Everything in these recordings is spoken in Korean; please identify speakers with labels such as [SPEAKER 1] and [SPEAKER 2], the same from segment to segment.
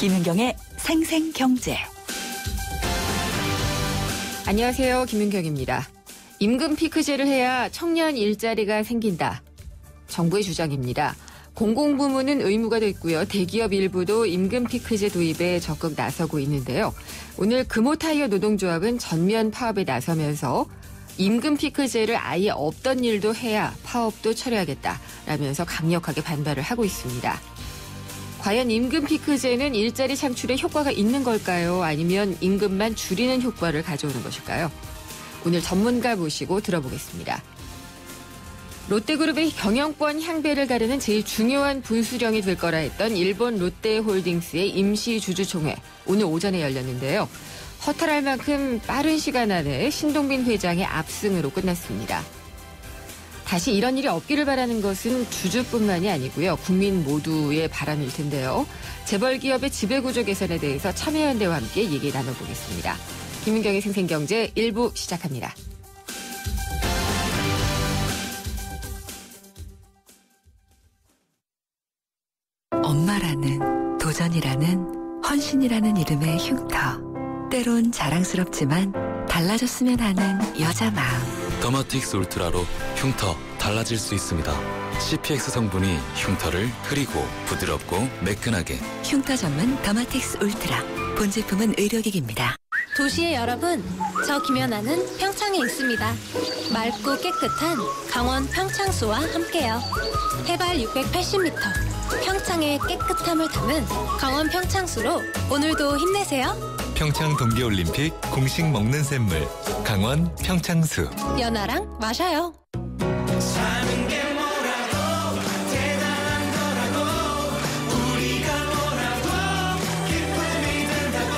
[SPEAKER 1] 김윤경의 생생경제.
[SPEAKER 2] 안녕하세요. 김윤경입니다. 임금 피크제를 해야 청년 일자리가 생긴다. 정부의 주장입니다. 공공부문은 의무가 됐고요. 대기업 일부도 임금 피크제 도입에 적극 나서고 있는데요. 오늘 금호타이어 노동조합은 전면 파업에 나서면서 임금 피크제를 아예 없던 일도 해야 파업도 처리하겠다라면서 강력하게 반발을 하고 있습니다. 과연 임금 피크제는 일자리 창출에 효과가 있는 걸까요? 아니면 임금만 줄이는 효과를 가져오는 것일까요? 오늘 전문가 모시고 들어보겠습니다. 롯데그룹의 경영권 향배를 가르는 제일 중요한 분수령이 될 거라 했던 일본 롯데홀딩스의 임시주주총회 오늘 오전에 열렸는데요. 허탈할 만큼 빠른 시간 안에 신동빈 회장의 압승으로 끝났습니다. 다시 이런 일이 없기를 바라는 것은 주주뿐만이 아니고요. 국민 모두의 바람일 텐데요. 재벌 기업의 지배구조 개선에 대해서 참여연대와 함께 얘기 나눠보겠습니다. 김윤경의 생생경제 1부 시작합니다.
[SPEAKER 3] 엄마라는, 도전이라는, 헌신이라는 이름의 흉터. 때론 자랑스럽지만 달라졌으면 하는 여자 마음.
[SPEAKER 4] 더마틱스 울트라로 흉터 달라질 수 있습니다. CPX 성분이 흉터를 흐리고 부드럽고 매끈하게.
[SPEAKER 3] 흉터 전문 더마틱스 울트라. 본 제품은 의료기기입니다.
[SPEAKER 5] 도시의 여러분, 저 김연아는 평창에 있습니다. 맑고 깨끗한 강원 평창수와 함께요. 해발 680m, 평창의 깨끗함을 담은 강원 평창수로 오늘도 힘내세요.
[SPEAKER 6] 평창 동계올림픽 공식 먹는 샘물 강원 평창수.
[SPEAKER 5] 연아랑 마셔요.
[SPEAKER 7] 사는 게 뭐라고 대단한 거라고 우리가 뭐라고 기쁨이 든다고.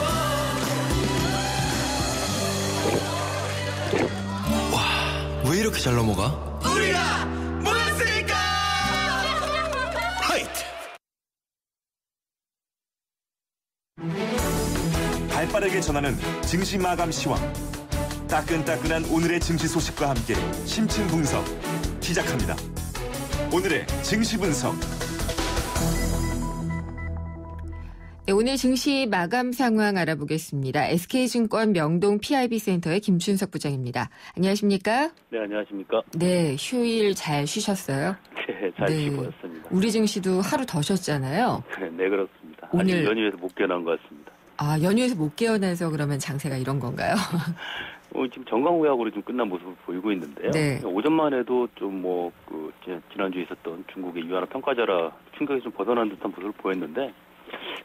[SPEAKER 6] 와, 왜 이렇게 잘 넘어가?
[SPEAKER 7] 우리가 모였으니까. 하이트.
[SPEAKER 8] 발빠르게 전하는 증시 마감 시황. 따끈따끈한 오늘의 증시 소식과 함께 심층 분석 시작합니다. 오늘의 증시 분석.
[SPEAKER 2] 네, 오늘 증시 마감 상황 알아보겠습니다. SK증권 명동 PIB센터의 김춘석 부장입니다. 안녕하십니까?
[SPEAKER 9] 네, 안녕하십니까?
[SPEAKER 2] 네, 휴일 잘 쉬셨어요?
[SPEAKER 9] 네, 잘 쉬고 왔습니다.
[SPEAKER 2] 우리 증시도 하루 더 쉬었잖아요.
[SPEAKER 9] 네, 그렇습니다.
[SPEAKER 2] 오늘
[SPEAKER 9] 아직 연휴에서 못 깨어난 것 같습니다.
[SPEAKER 2] 아, 연휴에서 못 깨어나서 그러면 장세가 이런 건가요?
[SPEAKER 9] 지금 정강후약으로 좀 끝난 모습을 보이고 있는데요.
[SPEAKER 2] 네.
[SPEAKER 9] 오전만 해도 좀 지난주에 있었던 중국의 유한화 평가자라 충격에서 좀 벗어난 듯한 모습을 보였는데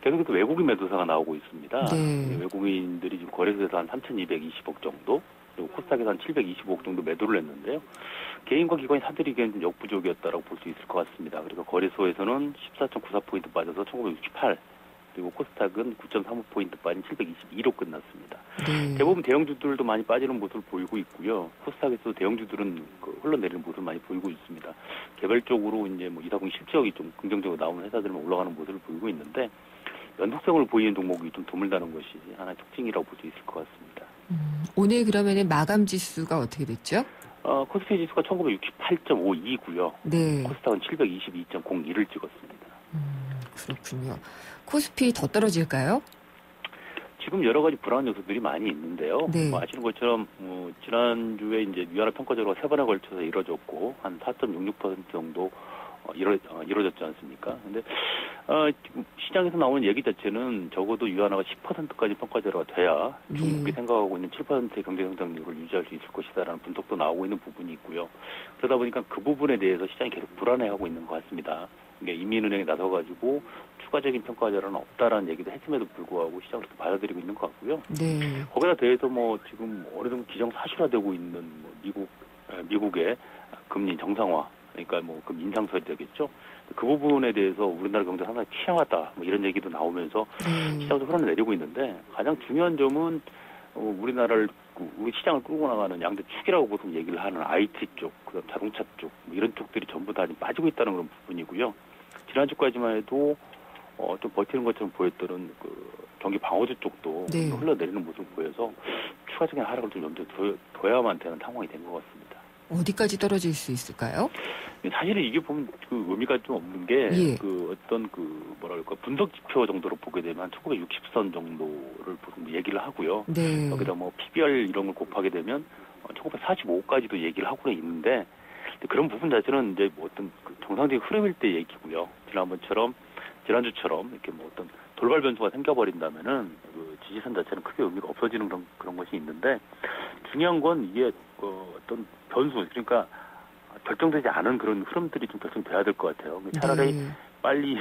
[SPEAKER 9] 계속해서 외국인 매도사가 나오고 있습니다.
[SPEAKER 2] 네.
[SPEAKER 9] 외국인들이 지금 거래소에서 한 3,220억 정도, 그리고 코스닥에서 한 725억 정도 매도를 했는데요. 개인과 기관이 사들이기에는 좀 역부족이었다고 볼 수 있을 것 같습니다. 그래서 거래소에서는 14.94포인트 빠져서 1968, 그리고 코스닥은 9.35포인트 빠진 722로 끝났습니다.
[SPEAKER 2] 네.
[SPEAKER 9] 대부분 대형주들도 많이 빠지는 모습을 보이고 있고요. 코스닥에서 대형주들은 흘러내리는 모습을 많이 보이고 있습니다. 개별적으로 이제 이사공 실적이 좀 긍정적으로 나오는 회사들만 올라가는 모습을 보이고 있는데 연속성을 보이는 종목이 좀 드물다는 것이 하나의 특징이라고 볼 수 있을 것 같습니다.
[SPEAKER 2] 오늘 그러면은 마감 지수가 어떻게 됐죠?
[SPEAKER 9] 코스피 지수가 1968.52고요.
[SPEAKER 2] 네.
[SPEAKER 9] 코스닥은 722.01을 찍었습니다.
[SPEAKER 2] 그렇군요. 코스피 더 떨어질까요?
[SPEAKER 9] 지금 여러 가지 불안한 요소들이 많이 있는데요.
[SPEAKER 2] 네.
[SPEAKER 9] 아시는 것처럼 지난주에 이제 유한화 평가제로가 3번에 걸쳐서 이뤄졌고 한 4.66% 정도 이루어졌지 않습니까? 근데 지금 시장에서 나오는 얘기 자체는 적어도 유한화가 10%까지 평가제로가 돼야 중국이 생각하고 있는 7%의 경제 성장률을 유지할 수 있을 것이다라는 분석도 나오고 있는 부분이 있고요. 그러다 보니까 그 부분에 대해서 시장이 계속 불안해하고 있는 것 같습니다. 이게 인민은행이 나서가지고 추가적인 평가제로는 없다라는 얘기도 했음에도 불구하고 시장을 그렇게 받아들이고 있는 것 같고요.
[SPEAKER 2] 네.
[SPEAKER 9] 거기다 대해서 지금 어느 정도 기정사실화되고 있는 미국의 금리 정상화, 그러니까 금 인상설이 되겠죠. 그 부분에 대해서 우리나라 경제 상당히 취약하다 이런 얘기도 나오면서 시장도 흘러내리고 있는데 가장 중요한 점은 우리나라를 우리 시장을 끌고 나가는 양대 축이라고 보통 얘기를 하는 IT 쪽, 그다음 자동차 쪽 이런 쪽들이 전부 다 빠지고 있다는 그런 부분이고요. 지난주까지만 해도 좀 버티는 것처럼 보였던 경기 방어주 쪽도 흘러내리는 모습을 보여서 추가적인 하락을 좀 염두에 둬야만 되는 상황이 된 것 같습니다.
[SPEAKER 2] 어디까지 떨어질 수 있을까요?
[SPEAKER 9] 사실은 이게 보면 그 의미가 좀 없는 게
[SPEAKER 2] 예.
[SPEAKER 9] 그 어떤 그 뭐랄까 분석 지표 정도로 보게 되면 한 1960선 정도를 보통 얘기를 하고요.
[SPEAKER 2] 네.
[SPEAKER 9] 여기다 뭐 PBR 이런 걸 곱하게 되면 1945까지도 얘기를 하고는 있는데 그런 부분 자체는 이제 뭐 어떤 그 정상적인 흐름일 때 얘기고요. 지난주처럼 이렇게 뭐 어떤 돌발 변수가 생겨버린다면은 그 지지선 자체는 크게 의미가 없어지는 그런 것이 있는데 중요한 건 이게 어떤 변수 그러니까 결정되지 않은 그런 흐름들이 좀 결정돼야 될 것 같아요. 차라리
[SPEAKER 2] 네.
[SPEAKER 9] 빨리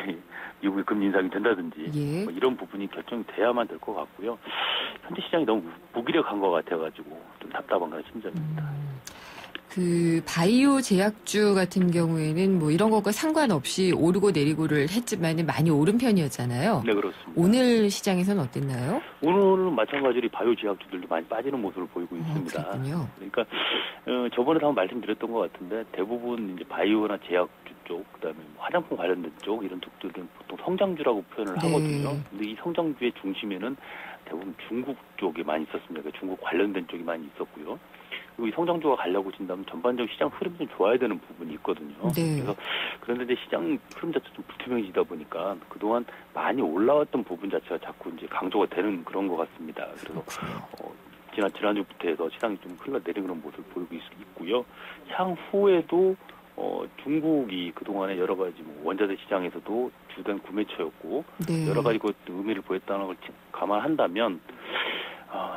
[SPEAKER 9] 미국의 금리 인상이 된다든지
[SPEAKER 2] 예.
[SPEAKER 9] 뭐 이런 부분이 결정돼야만 될 것 같고요. 현재 시장이 너무 무기력한 것 같아가지고 좀 답답한 그런 심정입니다.
[SPEAKER 2] 그 바이오 제약주 같은 경우에는 뭐 이런 것과 상관없이 오르고 내리고를 했지만은 많이 오른 편이었잖아요.
[SPEAKER 9] 네, 그렇습니다.
[SPEAKER 2] 오늘 시장에서는 어땠나요?
[SPEAKER 9] 오늘은 마찬가지로 바이오 제약주들도 많이 빠지는 모습을 보이고 있습니다.
[SPEAKER 2] 그렇군요.
[SPEAKER 9] 그러니까 저번에도 한번 말씀드렸던 것 같은데 대부분 이제 바이오나 제약주 쪽, 그다음에 뭐 화장품 관련된 쪽 이런 쪽들은 보통 성장주라고 표현을
[SPEAKER 2] 네.
[SPEAKER 9] 하거든요. 근데 이 성장주의 중심에는 대부분 중국 쪽이 많이 있었습니다. 그러니까 중국 관련된 쪽이 많이 있었고요. 그리고 이 성장주가 가려고 진다면 전반적 시장 흐름이 좀 좋아야 되는 부분이 있거든요.
[SPEAKER 2] 네.
[SPEAKER 9] 그래서 그런데 이제 시장 흐름 자체가 좀 불투명해지다 보니까 그동안 많이 올라왔던 부분 자체가 자꾸 이제 강조가 되는 그런 것 같습니다. 그래서 지난주부터 해서 시장이 좀 흘러내리는 그런 모습을 보이고 있고요. 향후에도 중국이 그동안에 여러 가지 뭐 원자재 시장에서도 주된 구매처였고
[SPEAKER 2] 네.
[SPEAKER 9] 여러 가지 그 의미를 보였다는 걸 감안한다면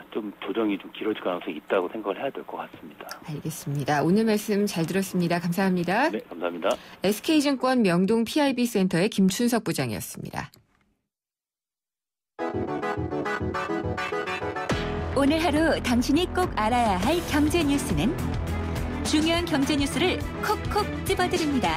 [SPEAKER 9] 좀 조정이 좀 길어질 가능성이 있다고 생각을 해야 될 것 같습니다.
[SPEAKER 2] 알겠습니다. 오늘 말씀 잘 들었습니다. 감사합니다.
[SPEAKER 9] 네, 감사합니다.
[SPEAKER 2] SK증권 명동 PIB 센터의 김춘석 부장이었습니다.
[SPEAKER 1] 오늘 하루 당신이 꼭 알아야 할 경제 뉴스는 중요한 경제 뉴스를 콕콕 집어드립니다.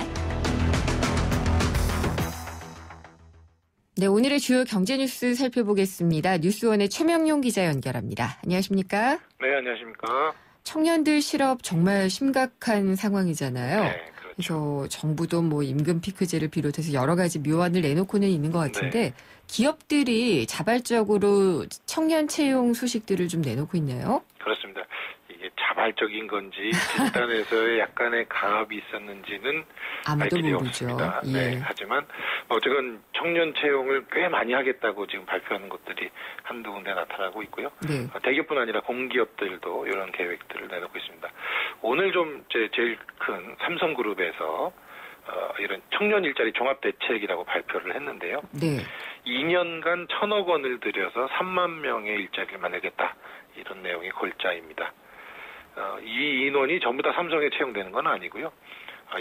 [SPEAKER 2] 네, 오늘의 주요 경제 뉴스 살펴보겠습니다. 뉴스원의 최명용 기자 연결합니다. 안녕하십니까?
[SPEAKER 10] 네, 안녕하십니까?
[SPEAKER 2] 청년들 실업 정말 심각한 상황이잖아요.
[SPEAKER 10] 네, 그렇죠.
[SPEAKER 2] 그래서 정부도 뭐 임금 피크제를 비롯해서 여러 가지 묘안을 내놓고는 있는 것 같은데 기업들이 자발적으로 청년 채용 소식들을 좀 내놓고 있네요.
[SPEAKER 10] 그렇습니다. 이게 자발적인 건지 집단에서의 약간의 강압이 있었는지는
[SPEAKER 2] 아무도
[SPEAKER 10] 알 길이
[SPEAKER 2] 모르죠.
[SPEAKER 10] 없습니다.
[SPEAKER 2] 예.
[SPEAKER 10] 네, 하지만 어쨌건 청년 채용을 꽤 많이 하겠다고 지금 발표하는 것들이 한두 군데 나타나고 있고요.
[SPEAKER 2] 네.
[SPEAKER 10] 대기업뿐 아니라 공기업들도 이런 계획들을 내놓고 있습니다. 오늘 좀 제일 큰 삼성그룹에서 이런 청년 일자리 종합대책이라고 발표를 했는데요.
[SPEAKER 2] 네.
[SPEAKER 10] 2년간 1,000억 원을 들여서 3만 명의 일자리를 만들겠다. 이런 내용이 골자입니다. 이 인원이 전부 다 삼성에 채용되는 건 아니고요.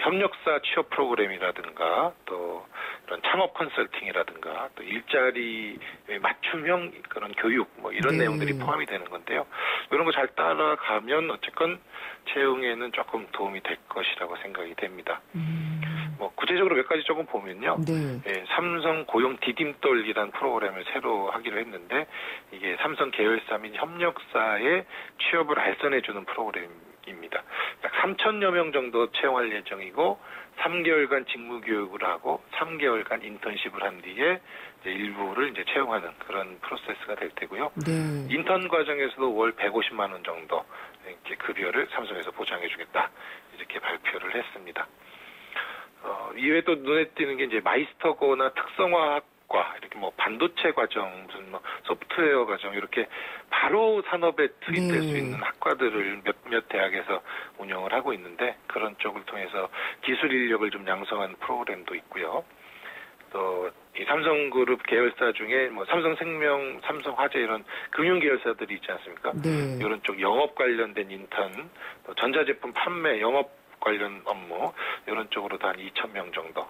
[SPEAKER 10] 협력사 취업 프로그램이라든가 또 이런 창업 컨설팅이라든가 또 일자리 맞춤형 그런 교육 뭐 이런 내용들이 포함이 되는 건데요. 이런 거 잘 따라가면 어쨌건 채용에는 조금 도움이 될 것이라고 생각이 됩니다. 뭐 구체적으로 몇 가지 조금 보면요.
[SPEAKER 2] 네.
[SPEAKER 10] 예, 삼성 고용 디딤돌이라는 프로그램을 새로 하기로 했는데 이게 삼성 계열사 및 협력사의 취업을 알선해주는 프로그램입니다. 약 3,000여 명 정도 채용할 예정이고 3개월간 직무 교육을 하고 3개월간 인턴십을 한 뒤에 이제 일부를 이제 채용하는 그런 프로세스가 될 테고요.
[SPEAKER 2] 네.
[SPEAKER 10] 인턴 과정에서도 월 150만 원 정도 이렇게 급여를 삼성에서 보장해주겠다 이렇게 발표를 했습니다. 이외에 또 눈에 띄는 게 이제 마이스터고나 특성화학과 이렇게 뭐 반도체 과정, 무슨 뭐 소프트웨어 과정 이렇게 바로 산업에 투입될 수 있는 학과들을 몇몇 대학에서 운영을 하고 있는데 그런 쪽을 통해서 기술 인력을 좀 양성하는 프로그램도 있고요. 또 이 삼성그룹 계열사 중에 뭐 삼성생명, 삼성화재 이런 금융 계열사들이 있지 않습니까?
[SPEAKER 2] 네.
[SPEAKER 10] 이런 쪽 영업 관련된 인턴, 또 전자제품 판매, 영업 관련 업무 이런 쪽으로도 한 2,000명 정도.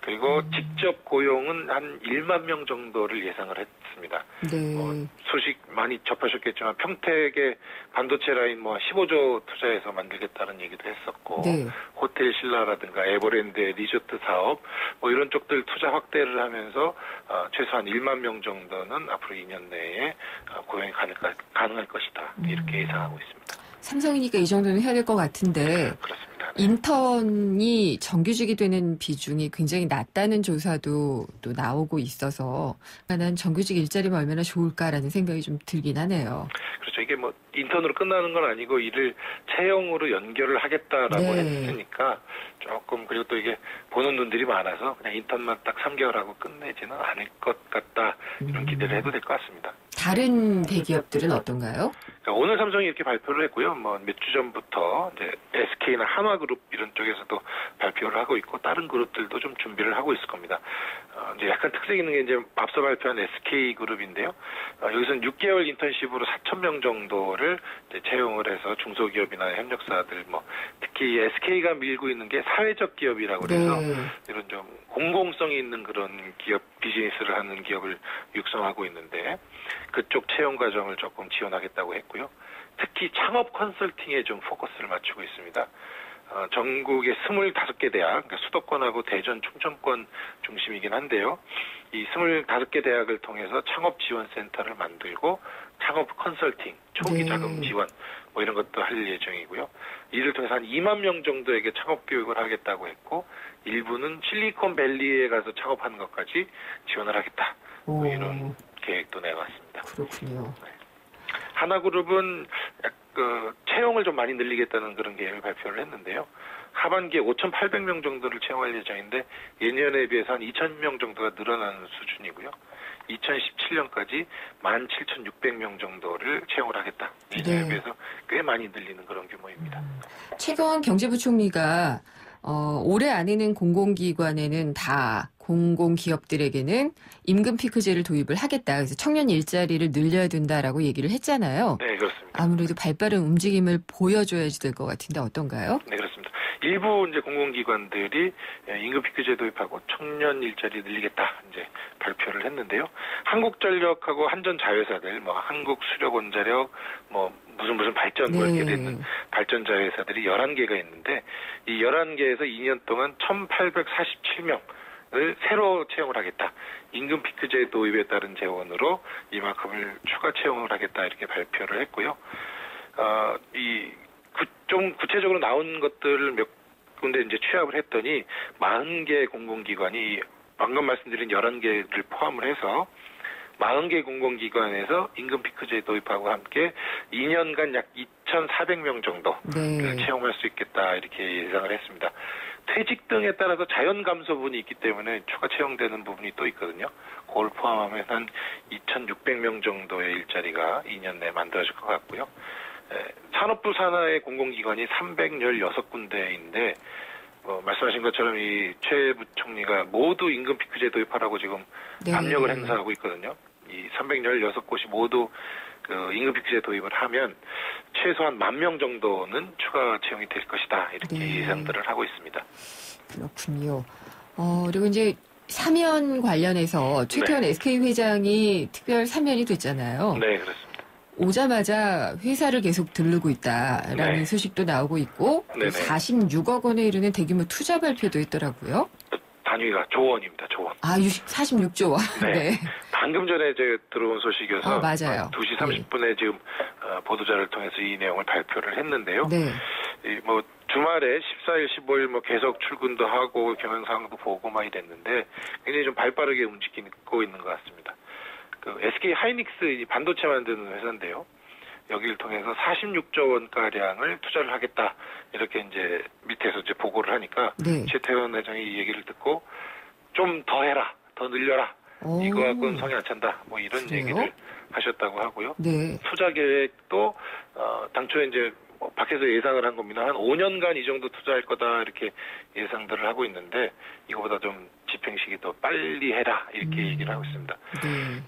[SPEAKER 10] 그리고 직접 고용은 한 1만 명 정도를 예상을 했습니다.
[SPEAKER 2] 네.
[SPEAKER 10] 소식 많이 접하셨겠지만 평택의 반도체 라인 뭐 15조 투자해서 만들겠다는 얘기도 했었고
[SPEAKER 2] 네. 가호텔
[SPEAKER 10] 신라라든가 에버랜드의 리조트 사업 뭐 이런 쪽들 투자 확대를 하면서 최소한 1만 명 정도는 앞으로 2년 내에 고용이 가능할 것이다. 이렇게 예상하고 있습니다.
[SPEAKER 2] 삼성이니까 이 정도는 해야 될 것 같은데
[SPEAKER 10] 그렇습니다.
[SPEAKER 2] 인턴이 정규직이 되는 비중이 굉장히 낮다는 조사도 또 나오고 있어서 난 정규직 일자리면 얼마나 좋을까라는 생각이 좀 들긴 하네요.
[SPEAKER 10] 그렇죠. 이게 뭐 인턴으로 끝나는 건 아니고 이를 채용으로 연결을 하겠다라고
[SPEAKER 2] 네.
[SPEAKER 10] 했으니까 조금 그리고 또 이게 보는 눈들이 많아서 그냥 인턴만 딱 3개월 하고 끝내지는 않을 것 같다 이런 기대를 해도 될 것 같습니다.
[SPEAKER 2] 다른 대기업들은 어떤가요?
[SPEAKER 10] 그러니까 오늘 삼성이 이렇게 발표를 했고요. 뭐 몇 주 전부터 이제 SK나 한화그룹 이런 쪽에서도 발표를 하고 있고 다른 그룹들도 좀 준비를 하고 있을 겁니다. 이제 약간 특색 있는 게 이제 앞서 발표한 SK그룹인데요. 여기서는 6개월 인턴십으로 4,000명 정도를 이제 채용을 해서 중소기업이나 협력사들 뭐 특히 SK가 밀고 있는 게 사회적 기업이라고 그래서 이런 좀 공공성이 있는 그런 기업 비즈니스를 하는 기업을 육성하고 있는데 그쪽 채용 과정을 조금 지원하겠다고 했고요. 특히 창업 컨설팅에 좀 포커스를 맞추고 있습니다. 전국의 25개 대학, 그러니까 수도권하고 대전, 충청권 중심이긴 한데요. 이 25개 대학을 통해서 창업 지원 센터를 만들고 창업 컨설팅, 초기 자금 지원 뭐 이런 것도 할 예정이고요. 이를 통해서 한 2만 명 정도에게 창업 교육을 하겠다고 했고 일부는 실리콘밸리에 가서 창업하는 것까지 지원을 하겠다. 뭐 이런 계획도 내놨습니다.
[SPEAKER 2] 그렇군요.
[SPEAKER 10] 네. 하나그룹은 채용을 좀 많이 늘리겠다는 그런 계획을 발표를 했는데요. 하반기에 5,800명 정도를 채용할 예정인데 예년에 비해서 한 2,000명 정도가 늘어나는 수준이고요. 2017년까지 17,600명 정도를 채용을 하겠다. 예년에 비해서 꽤 많이 늘리는 그런 규모입니다.
[SPEAKER 2] 최경환 경제부총리가 올해 안에는 공공기관에는 다 공공기업들에게는 임금 피크제를 도입을 하겠다. 그래서 청년 일자리를 늘려야 된다라고 얘기를 했잖아요.
[SPEAKER 10] 네, 그렇습니다.
[SPEAKER 2] 아무래도 발빠른 움직임을 보여줘야지 될 것 같은데 어떤가요?
[SPEAKER 10] 네, 그렇습니다. 일부 이제 공공기관들이 임금 피크제 도입하고 청년 일자리 늘리겠다 이제 발표를 했는데요. 한국전력하고 한전자회사들, 뭐 한국수력원자력, 뭐 무슨 발전 뭐 이렇게 되는 발전자회사들이 11개가 있는데 이 11개에서 2년 동안 1,847명 을 새로 채용을 하겠다. 임금 피크제 도입에 따른 재원으로 이만큼을 추가 채용을 하겠다 이렇게 발표를 했고요. 좀 구체적으로 나온 것들을 몇 군데 이제 취합을 했더니 40개 공공기관이 방금 말씀드린 11개를 포함을 해서 40개 공공기관에서 임금 피크제 도입하고 함께 2년간 약 2,400명 정도를 채용할 수 있겠다 이렇게 예상을 했습니다. 퇴직 등에 따라서 자연 감소분이 있기 때문에 추가 채용되는 부분이 또 있거든요. 그걸 포함하면 한 2,600명 정도의 일자리가 2년 내에 만들어질 것 같고요. 산업부 산하의 공공기관이 316군데인데 말씀하신 것처럼 이 최 부총리가 모두 임금 피크제 도입하라고 지금 압력을 행사하고 있거든요. 이 316곳이 모두 그 임금 피크제 도입을 하면 최소한 10,000명 정도는 추가 채용이 될 것이다. 이렇게 예상들을 하고 있습니다.
[SPEAKER 2] 그렇군요. 그리고 이제 사면 관련해서 최태원 SK 회장이 특별 사면이 됐잖아요.
[SPEAKER 10] 네, 그렇습니다.
[SPEAKER 2] 오자마자 회사를 계속 들르고 있다라는 소식도 나오고 있고 46억 원에 이르는 대규모 투자 발표도 했더라고요.
[SPEAKER 10] 단위가 조원입니다. 조원.
[SPEAKER 2] 46조 원.
[SPEAKER 10] 네. 방금 전에 들어온 소식이어서
[SPEAKER 2] 맞아요.
[SPEAKER 10] 2시 30분에 지금 보도자를 통해서 이 내용을 발표를 했는데요. 뭐 주말에 14일, 15일 뭐 계속 출근도 하고 경영상황도 보고 많이 됐는데 굉장히 좀 발빠르게 움직이고 있는 것 같습니다. 그 SK 하이닉스 반도체 만드는 회사인데요. 여기를 통해서 46조 원가량을 투자를 하겠다. 이렇게 이제 밑에서 이제 보고를 하니까 최태원 회장이 이 얘기를 듣고 좀 더 해라. 더 늘려라. 이거 갖고는 성이 안 찬다. 뭐 이런 얘기를 하셨다고 하고요. 투자 계획도 당초에 이제 밖에서 예상을 한 겁니다. 한 5년간 이 정도 투자할 거다 이렇게 예상들을 하고 있는데 이거보다 좀 집행식이 더 빨리 해라 이렇게 얘기를 하고 있습니다.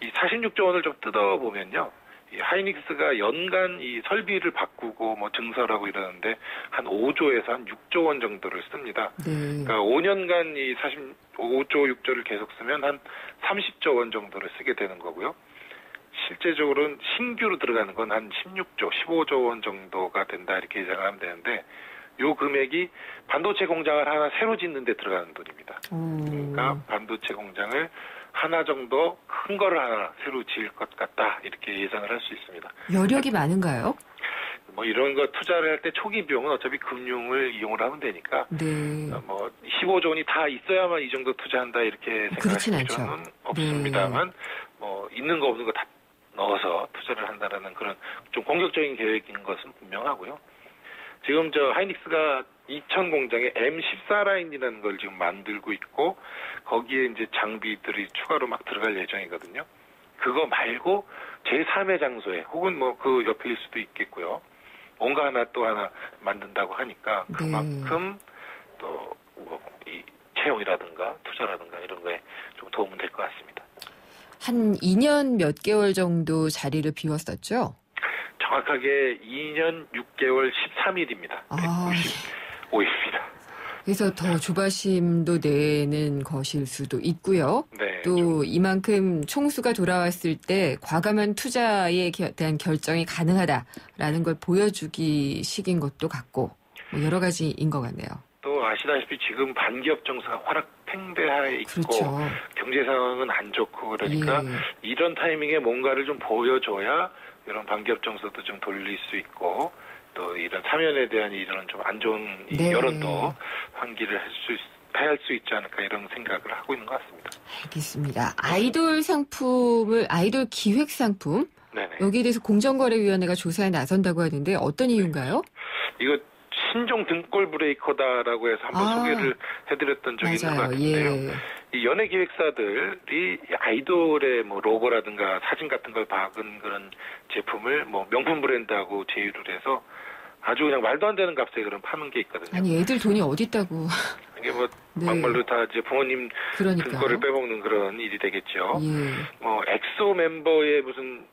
[SPEAKER 10] 이 46조 원을 좀 뜯어보면요. 이 하이닉스가 연간 이 설비를 바꾸고 뭐 증설하고 이러는데 한 5조에서 한 6조 원 정도를 씁니다. 그러니까 5년간 이 5조, 6조를 계속 쓰면 한 30조 원 정도를 쓰게 되는 거고요. 실제적으로는 신규로 들어가는 건 한 16조, 15조 원 정도가 된다 이렇게 예상을 하면 되는데 요 금액이 반도체 공장을 하나 새로 짓는 데 들어가는 돈입니다. 그러니까 반도체 공장을 하나 정도 큰 거를 하나 새로 지을 것 같다 이렇게 예상을 할 수 있습니다.
[SPEAKER 2] 여력이 많은가요?
[SPEAKER 10] 뭐 이런 거 투자를 할 때 초기 비용은 어차피 금융을 이용을 하면 되니까 뭐 15조 원이 다 있어야만 이 정도 투자한다 이렇게 생각하실 필요는 없습니다만 뭐 있는 거 없는 거 다 넣어서 투자를 한다라는 그런 좀 공격적인 계획인 것은 분명하고요. 지금 저 하이닉스가 이천 공장에 M14 라인이라는 걸 지금 만들고 있고 거기에 이제 장비들이 추가로 막 들어갈 예정이거든요. 그거 말고 제3의 장소에 혹은 뭐 그 옆일 수도 있겠고요. 뭔가 하나 또 하나 만든다고 하니까 그만큼 또 이 채용이라든가 투자라든가 이런 거에 좀 도움은 될 것 같습니다.
[SPEAKER 2] 한 2년 몇 개월 정도 자리를 비웠었죠?
[SPEAKER 10] 정확하게 2년 6개월 13일입니다. 195일입니다.
[SPEAKER 2] 그래서 더 조바심도 내는 것일 수도 있고요.
[SPEAKER 10] 네,
[SPEAKER 2] 또 이만큼 총수가 돌아왔을 때 과감한 투자에 대한 결정이 가능하다라는 걸 보여주기 식인 것도 같고 뭐 여러 가지인 것 같네요.
[SPEAKER 10] 또 아시다시피 지금 반기업 정서가 워낙 팽배해 있고
[SPEAKER 2] 그렇죠.
[SPEAKER 10] 경제 상황은 안 좋고 그러니까 이런 타이밍에 뭔가를 좀 보여줘야 이런 반기업 정서도 좀 돌릴 수 있고 또 이런 사면에 대한 이런 좀 안 좋은 여론도 환기를 할 수 있지 않을까 이런 생각을 하고 있는 것 같습니다.
[SPEAKER 2] 알겠습니다. 아이돌 상품을 아이돌 기획 상품
[SPEAKER 10] 네네.
[SPEAKER 2] 여기에 대해서 공정거래위원회가 조사에 나선다고 하는데 어떤 이유인가요?
[SPEAKER 10] 이거 신종 등골 브레이커다라고 해서 한번 소개를 해드렸던 적이 있는 것 같은데요. 이 연예 기획사들이 아이돌의 뭐 로고라든가 사진 같은 걸 박은 그런 제품을 뭐 명품 브랜드하고 제휴를 해서 아주 그냥 말도 안 되는 값에 그런 파는 게 있거든요.
[SPEAKER 2] 아니 애들 돈이 어디 있다고.
[SPEAKER 10] 이게 뭐 막말로 다 이제 부모님 등골을 빼먹는 그런 일이 되겠죠. 뭐 엑소 멤버의 무슨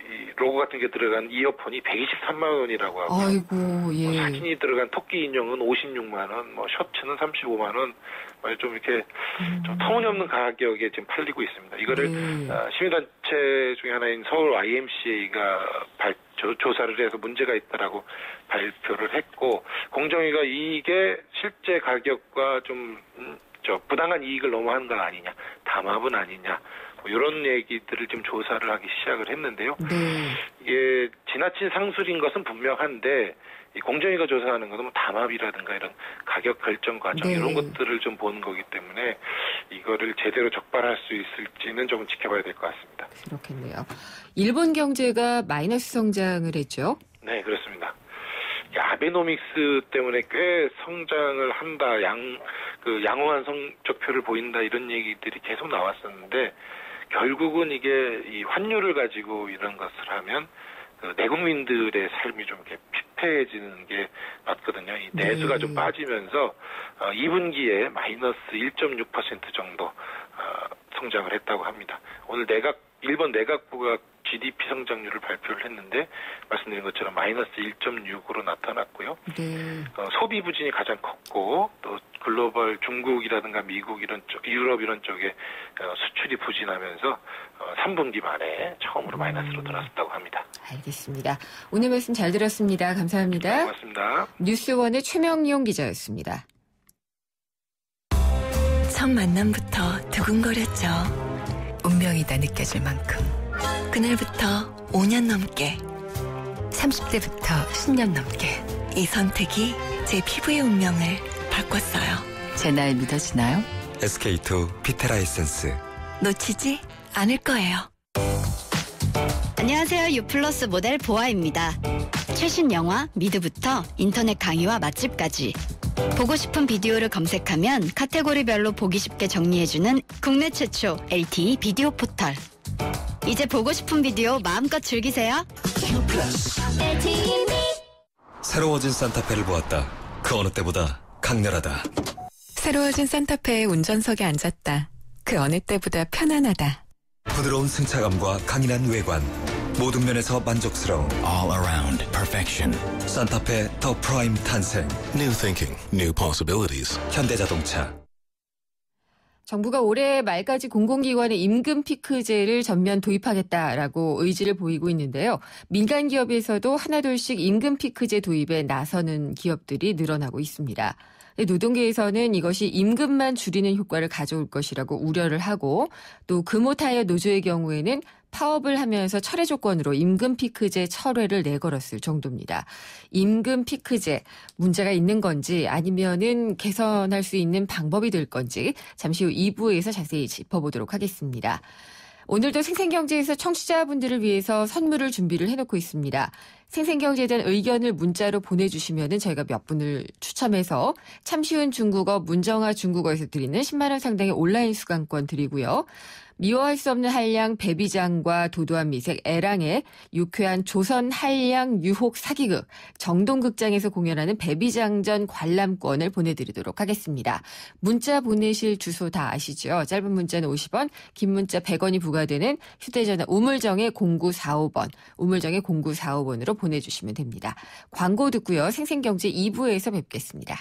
[SPEAKER 10] 이 로고 같은 게 들어간 이어폰이 123만 원이라고 하고,
[SPEAKER 2] 아이고
[SPEAKER 10] 뭐 사진이 들어간 토끼 인형은 56만 원, 뭐 셔츠는 35만 원, 좀 이렇게 좀 터무니없는 가격에 지금 팔리고 있습니다. 이거를 시민단체 중에 하나인 서울 YMCA가 조사를 해서 문제가 있다라고 발표를 했고 공정위가 이게 실제 가격과 좀 부당한 이익을 너무 하는 건 아니냐, 담합은 아니냐, 뭐 이런 얘기들을 지금 조사를 하기 시작을 했는데요. 이게 지나친 상술인 것은 분명한데 이 공정위가 조사하는 것은 뭐 담합이라든가 이런 가격 결정 과정 이런 것들을 좀 보는 거기 때문에 이거를 제대로 적발할 수 있을지는 좀 지켜봐야 될 것 같습니다.
[SPEAKER 2] 그렇겠네요. 일본 경제가 마이너스 성장을 했죠?
[SPEAKER 10] 네, 그렇습니다. 아베노믹스 때문에 꽤 성장을 한다, 양호한 성적표를 보인다 이런 얘기들이 계속 나왔었는데 결국은 이게 이 환율을 가지고 이런 것을 하면 내국민들의 삶이 좀 이렇게 피폐해지는 게 맞거든요. 이 내수가 좀 빠지면서 2분기에 마이너스 1.6% 정도 성장을 했다고 합니다. 오늘 일본 내각부가 GDP 성장률을 발표를 했는데 말씀드린 것처럼 마이너스 1.6으로 나타났고요. 소비 부진이 가장 컸고 또 글로벌 중국이라든가 미국 이런 쪽, 유럽 이런 쪽에 수출이 부진하면서 3분기 만에 처음으로 마이너스로 돌아섰다고 합니다.
[SPEAKER 2] 알겠습니다. 오늘 말씀 잘 들었습니다. 감사합니다.
[SPEAKER 10] 고맙습니다.
[SPEAKER 2] 뉴스원의 최명용 기자였습니다.
[SPEAKER 3] 첫 만남부터 두근거렸죠. 운명이다 느껴질 만큼. 그날부터 5년 넘게 30대부터 10년 넘게 이 선택이 제 피부의 운명을 바꿨어요. 제 날 믿어지나요?
[SPEAKER 6] SK2 피테라 에센스
[SPEAKER 3] 놓치지 않을 거예요.
[SPEAKER 11] 안녕하세요. 유플러스 모델 보아입니다. 최신 영화 미드부터 인터넷 강의와 맛집까지 보고 싶은 비디오를 검색하면 카테고리별로 보기 쉽게 정리해주는 국내 최초 LTE 비디오 포털. 이제 보고 싶은 비디오 마음껏 즐기세요.
[SPEAKER 4] 새로워진 산타페를 보았다. 그 어느 때보다 강렬하다.
[SPEAKER 3] 새로워진 산타페의 운전석에 앉았다. 그 어느 때보다 편안하다.
[SPEAKER 4] 부드러운 승차감과 강인한 외관. 모든 면에서 만족스러운
[SPEAKER 12] All around perfection.
[SPEAKER 4] 산타페 더 프라임 탄생.
[SPEAKER 12] New thinking, new possibilities.
[SPEAKER 4] 현대자동차.
[SPEAKER 2] 정부가 올해 말까지 공공기관에 임금 피크제를 전면 도입하겠다라고 의지를 보이고 있는데요. 민간 기업에서도 하나둘씩 임금 피크제 도입에 나서는 기업들이 늘어나고 있습니다. 노동계에서는 이것이 임금만 줄이는 효과를 가져올 것이라고 우려를 하고 또 금호타이어 노조의 경우에는 파업을 하면서 철회 조건으로 임금 피크제 철회를 내걸었을 정도입니다. 임금 피크제 문제가 있는 건지 아니면은 개선할 수 있는 방법이 될 건지 잠시 후 2부에서 자세히 짚어보도록 하겠습니다. 오늘도 생생경제에서 청취자분들을 위해서 선물을 준비를 해놓고 있습니다. 생생경제에 대한 의견을 문자로 보내주시면 저희가 몇 분을 추첨해서 참 쉬운 중국어 문정아 중국어에서 드리는 10만 원 상당의 온라인 수강권 드리고요. 미워할 수 없는 한량 배비장과 도도한 미색 애랑의 유쾌한 조선 한량 유혹 사기극 정동극장에서 공연하는 배비장전 관람권을 보내드리도록 하겠습니다. 문자 보내실 주소 다 아시죠? 짧은 문자는 50원, 긴 문자 100원이 부과되는 휴대전화 우물정의 0945번, 우물정의 0945번으로 보내주시면 됩니다. 광고 듣고요. 생생경제 2부에서 뵙겠습니다.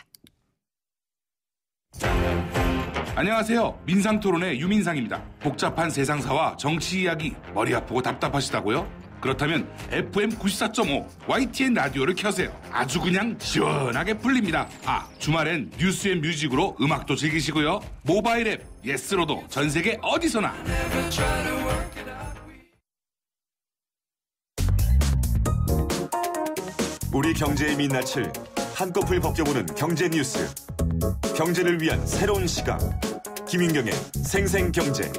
[SPEAKER 13] 안녕하세요. 민상토론의 유민상입니다. 복잡한 세상사와 정치 이야기 머리 아프고 답답하시다고요? 그렇다면 FM 94.5 YTN 라디오를 켜세요. 아주 그냥 시원하게 풀립니다. 주말엔 뉴스 앤 뮤직으로 음악도 즐기시고요. 모바일 앱 예스로도 전세계 어디서나.
[SPEAKER 8] 우리 경제의 민낯을 한꺼풀 벗겨보는 경제 뉴스. 경제를 위한 새로운 시각. 김윤경의 생생경제.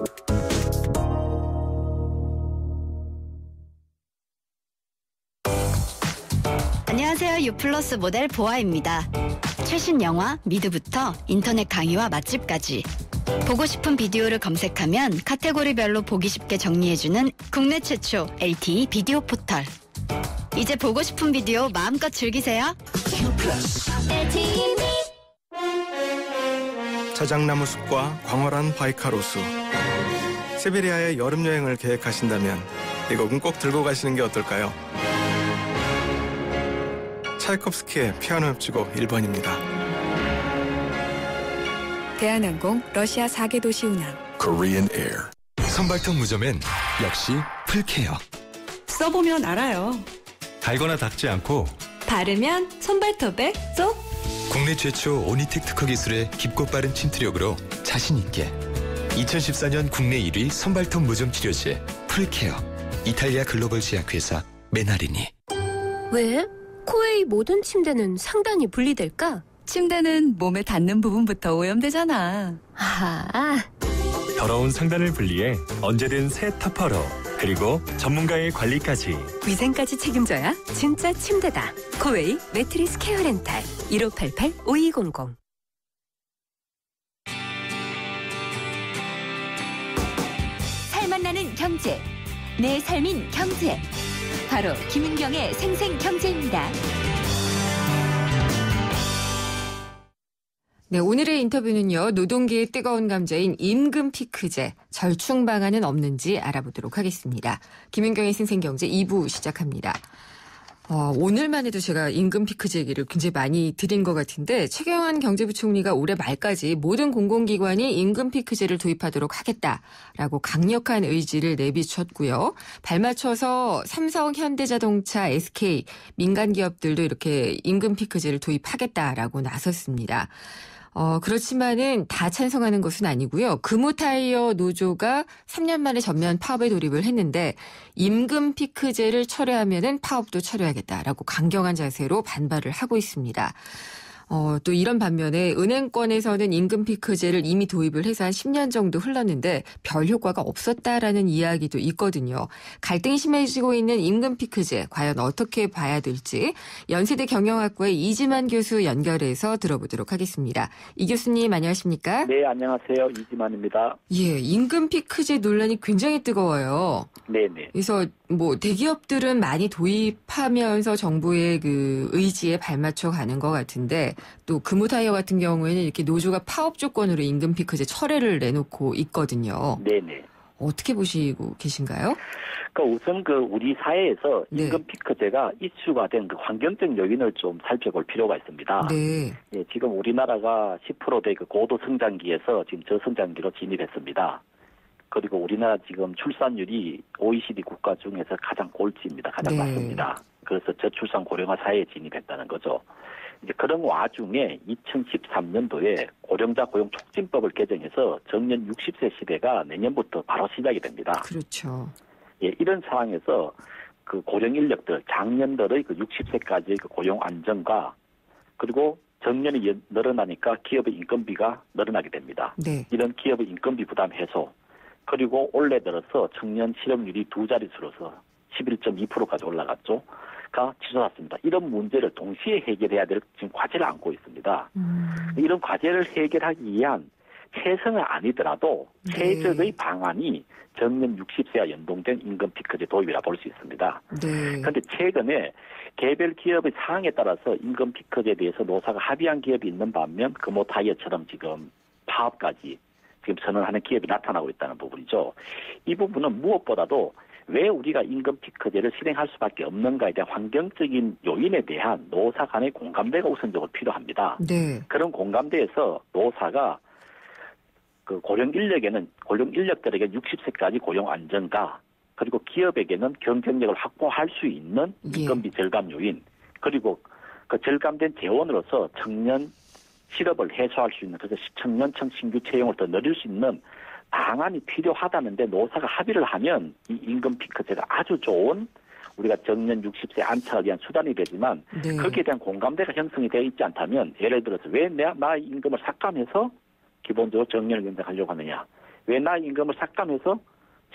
[SPEAKER 11] 안녕하세요. 유플러스 모델 보아입니다. 최신 영화 미드부터 인터넷 강의와 맛집까지 보고 싶은 비디오를 검색하면 카테고리별로 보기 쉽게 정리해주는 국내 최초 LTE 비디오 포털. 이제 보고 싶은 비디오 마음껏 즐기세요.
[SPEAKER 14] 자작나무 숲과 광활한 바이카로수. 시베리아의 여름 여행을 계획하신다면 이 곡은 꼭 들고 가시는 게 어떨까요? 차이콥스키의 피아노 협주곡 1번입니다.
[SPEAKER 3] 대한항공 러시아 4개 도시 운항.
[SPEAKER 6] Korean Air. 선발톱 무좀엔 역시 풀케어.
[SPEAKER 15] 써보면 알아요.
[SPEAKER 6] 달거나 닦지 않고
[SPEAKER 15] 바르면 손발톱에 쏙.
[SPEAKER 6] 국내 최초 오니텍 특허 기술의 깊고 빠른 침투력으로 자신 있게 2014년 국내 1위 선발톱 무좀 치료제 풀케어. 이탈리아 글로벌 제약회사 메나리니.
[SPEAKER 16] 왜? 코웨이 모든 침대는 상단이 분리될까?
[SPEAKER 15] 침대는 몸에 닿는 부분부터 오염되잖아.
[SPEAKER 17] 더러운 상단을 분리해 언제든 새 터퍼로, 그리고 전문가의 관리까지.
[SPEAKER 16] 위생까지 책임져야 진짜 침대다. 코웨이 매트리스 케어 렌탈 1588-5200.
[SPEAKER 1] 살맛 나는 경제, 내 삶인 경제. 바로 김윤경의 생생경제입니다.
[SPEAKER 2] 네, 오늘의 인터뷰는요. 노동계의 뜨거운 감자인 임금 피크제, 절충 방안은 없는지 알아보도록 하겠습니다. 김윤경의 생생경제 2부 시작합니다. 오늘만 해도 제가 임금 피크제 얘기를 굉장히 많이 드린 것 같은데 최경환 경제부총리가 올해 말까지 모든 공공기관이 임금 피크제를 도입하도록 하겠다라고 강력한 의지를 내비쳤고요. 발맞춰서 삼성, 현대자동차, SK, 민간 기업들도 이렇게 임금 피크제를 도입하겠다라고 나섰습니다. 그렇지만은 다 찬성하는 것은 아니고요. 금호타이어 노조가 3년 만에 전면 파업에 돌입을 했는데 임금 피크제를 철회하면은 파업도 철회하겠다라고 강경한 자세로 반발을 하고 있습니다. 또 이런 반면에 은행권에서는 임금 피크제를 이미 도입을 해서 한 10년 정도 흘렀는데 별 효과가 없었다라는 이야기도 있거든요. 갈등이 심해지고 있는 임금 피크제 과연 어떻게 봐야 될지 연세대 경영학과의 이지만 교수 연결해서 들어보도록 하겠습니다. 이 교수님 안녕하십니까?
[SPEAKER 18] 네, 안녕하세요. 이지만입니다.
[SPEAKER 2] 예, 임금 피크제 논란이 굉장히 뜨거워요.
[SPEAKER 18] 네네.
[SPEAKER 2] 그래서 대기업들은 많이 도입하면서 정부의 그 의지에 발맞춰 가는 것 같은데 또 금호타이어 같은 경우에는 이렇게 노조가 파업 조건으로 임금 피크제 철회를 내놓고 있거든요.
[SPEAKER 18] 네네.
[SPEAKER 2] 어떻게 보시고 계신가요?
[SPEAKER 18] 그러니까 우선 우리 사회에서 임금 피크제가 이슈가 된 환경적 요인을 좀 살펴볼 필요가 있습니다.
[SPEAKER 2] 네.
[SPEAKER 18] 예, 지금 우리나라가 10%대 고도 성장기에서 지금 저성장기로 진입했습니다. 그리고 우리나라 지금 출산율이 OECD 국가 중에서 가장 꼴찌입니다. 가장 낮습니다. 그래서 저출산 고령화 사회에 진입했다는 거죠. 이제 그런 와중에 2013년도에 고령자 고용 촉진법을 개정해서 정년 60세 시대가 내년부터 바로 시작이 됩니다.
[SPEAKER 2] 그렇죠.
[SPEAKER 18] 예, 이런 상황에서 그 고령 인력들, 장년들의 60세까지의 고용 안정과 그리고 정년이 늘어나니까 기업의 인건비가 늘어나게 됩니다.
[SPEAKER 2] 네.
[SPEAKER 18] 이런 기업의 인건비 부담 해소, 그리고 올해 들어서 청년 실업률이 두 자릿수로서 11.2%까지 올라갔죠. 가 치솟았습니다. 이런 문제를 동시에 해결해야 될 지금 과제를 안고 있습니다. 이런 과제를 해결하기 위한 최선은 아니더라도 최적의 방안이 정년 60세와 연동된 임금 피크제 도입이라 볼 수 있습니다. 그런데 최근에 개별 기업의 사항에 따라서 임금 피크제에 대해서 노사가 합의한 기업이 있는 반면 금호타이어처럼 지금 파업까지 지금 선언하는 기업이 나타나고 있다는 부분이죠. 이 부분은 무엇보다도 왜 우리가 임금 피크제를 실행할 수밖에 없는가에 대한 환경적인 요인에 대한 노사 간의 공감대가 우선적으로 필요합니다. 그런 공감대에서 노사가 그 고령 인력들에게 60세까지 고용 안정화, 그리고 기업에게는 경쟁력을 확보할 수 있는 인건비 절감 요인, 그리고 그 절감된 재원으로서 청년 실업을 해소할 수 있는, 그래서 청년층 신규 채용을 더 늘릴 수 있는 방안이 필요하다는데 노사가 합의를 하면 이 임금 피크제가 아주 좋은 우리가 정년 60세 안착을 위한 수단이 되지만 거기에 대한 공감대가 형성이 되어 있지 않다면, 예를 들어서 왜 나의 임금을 삭감해서 기본적으로 정년을 연장하려고 하느냐, 왜 나의 임금을 삭감해서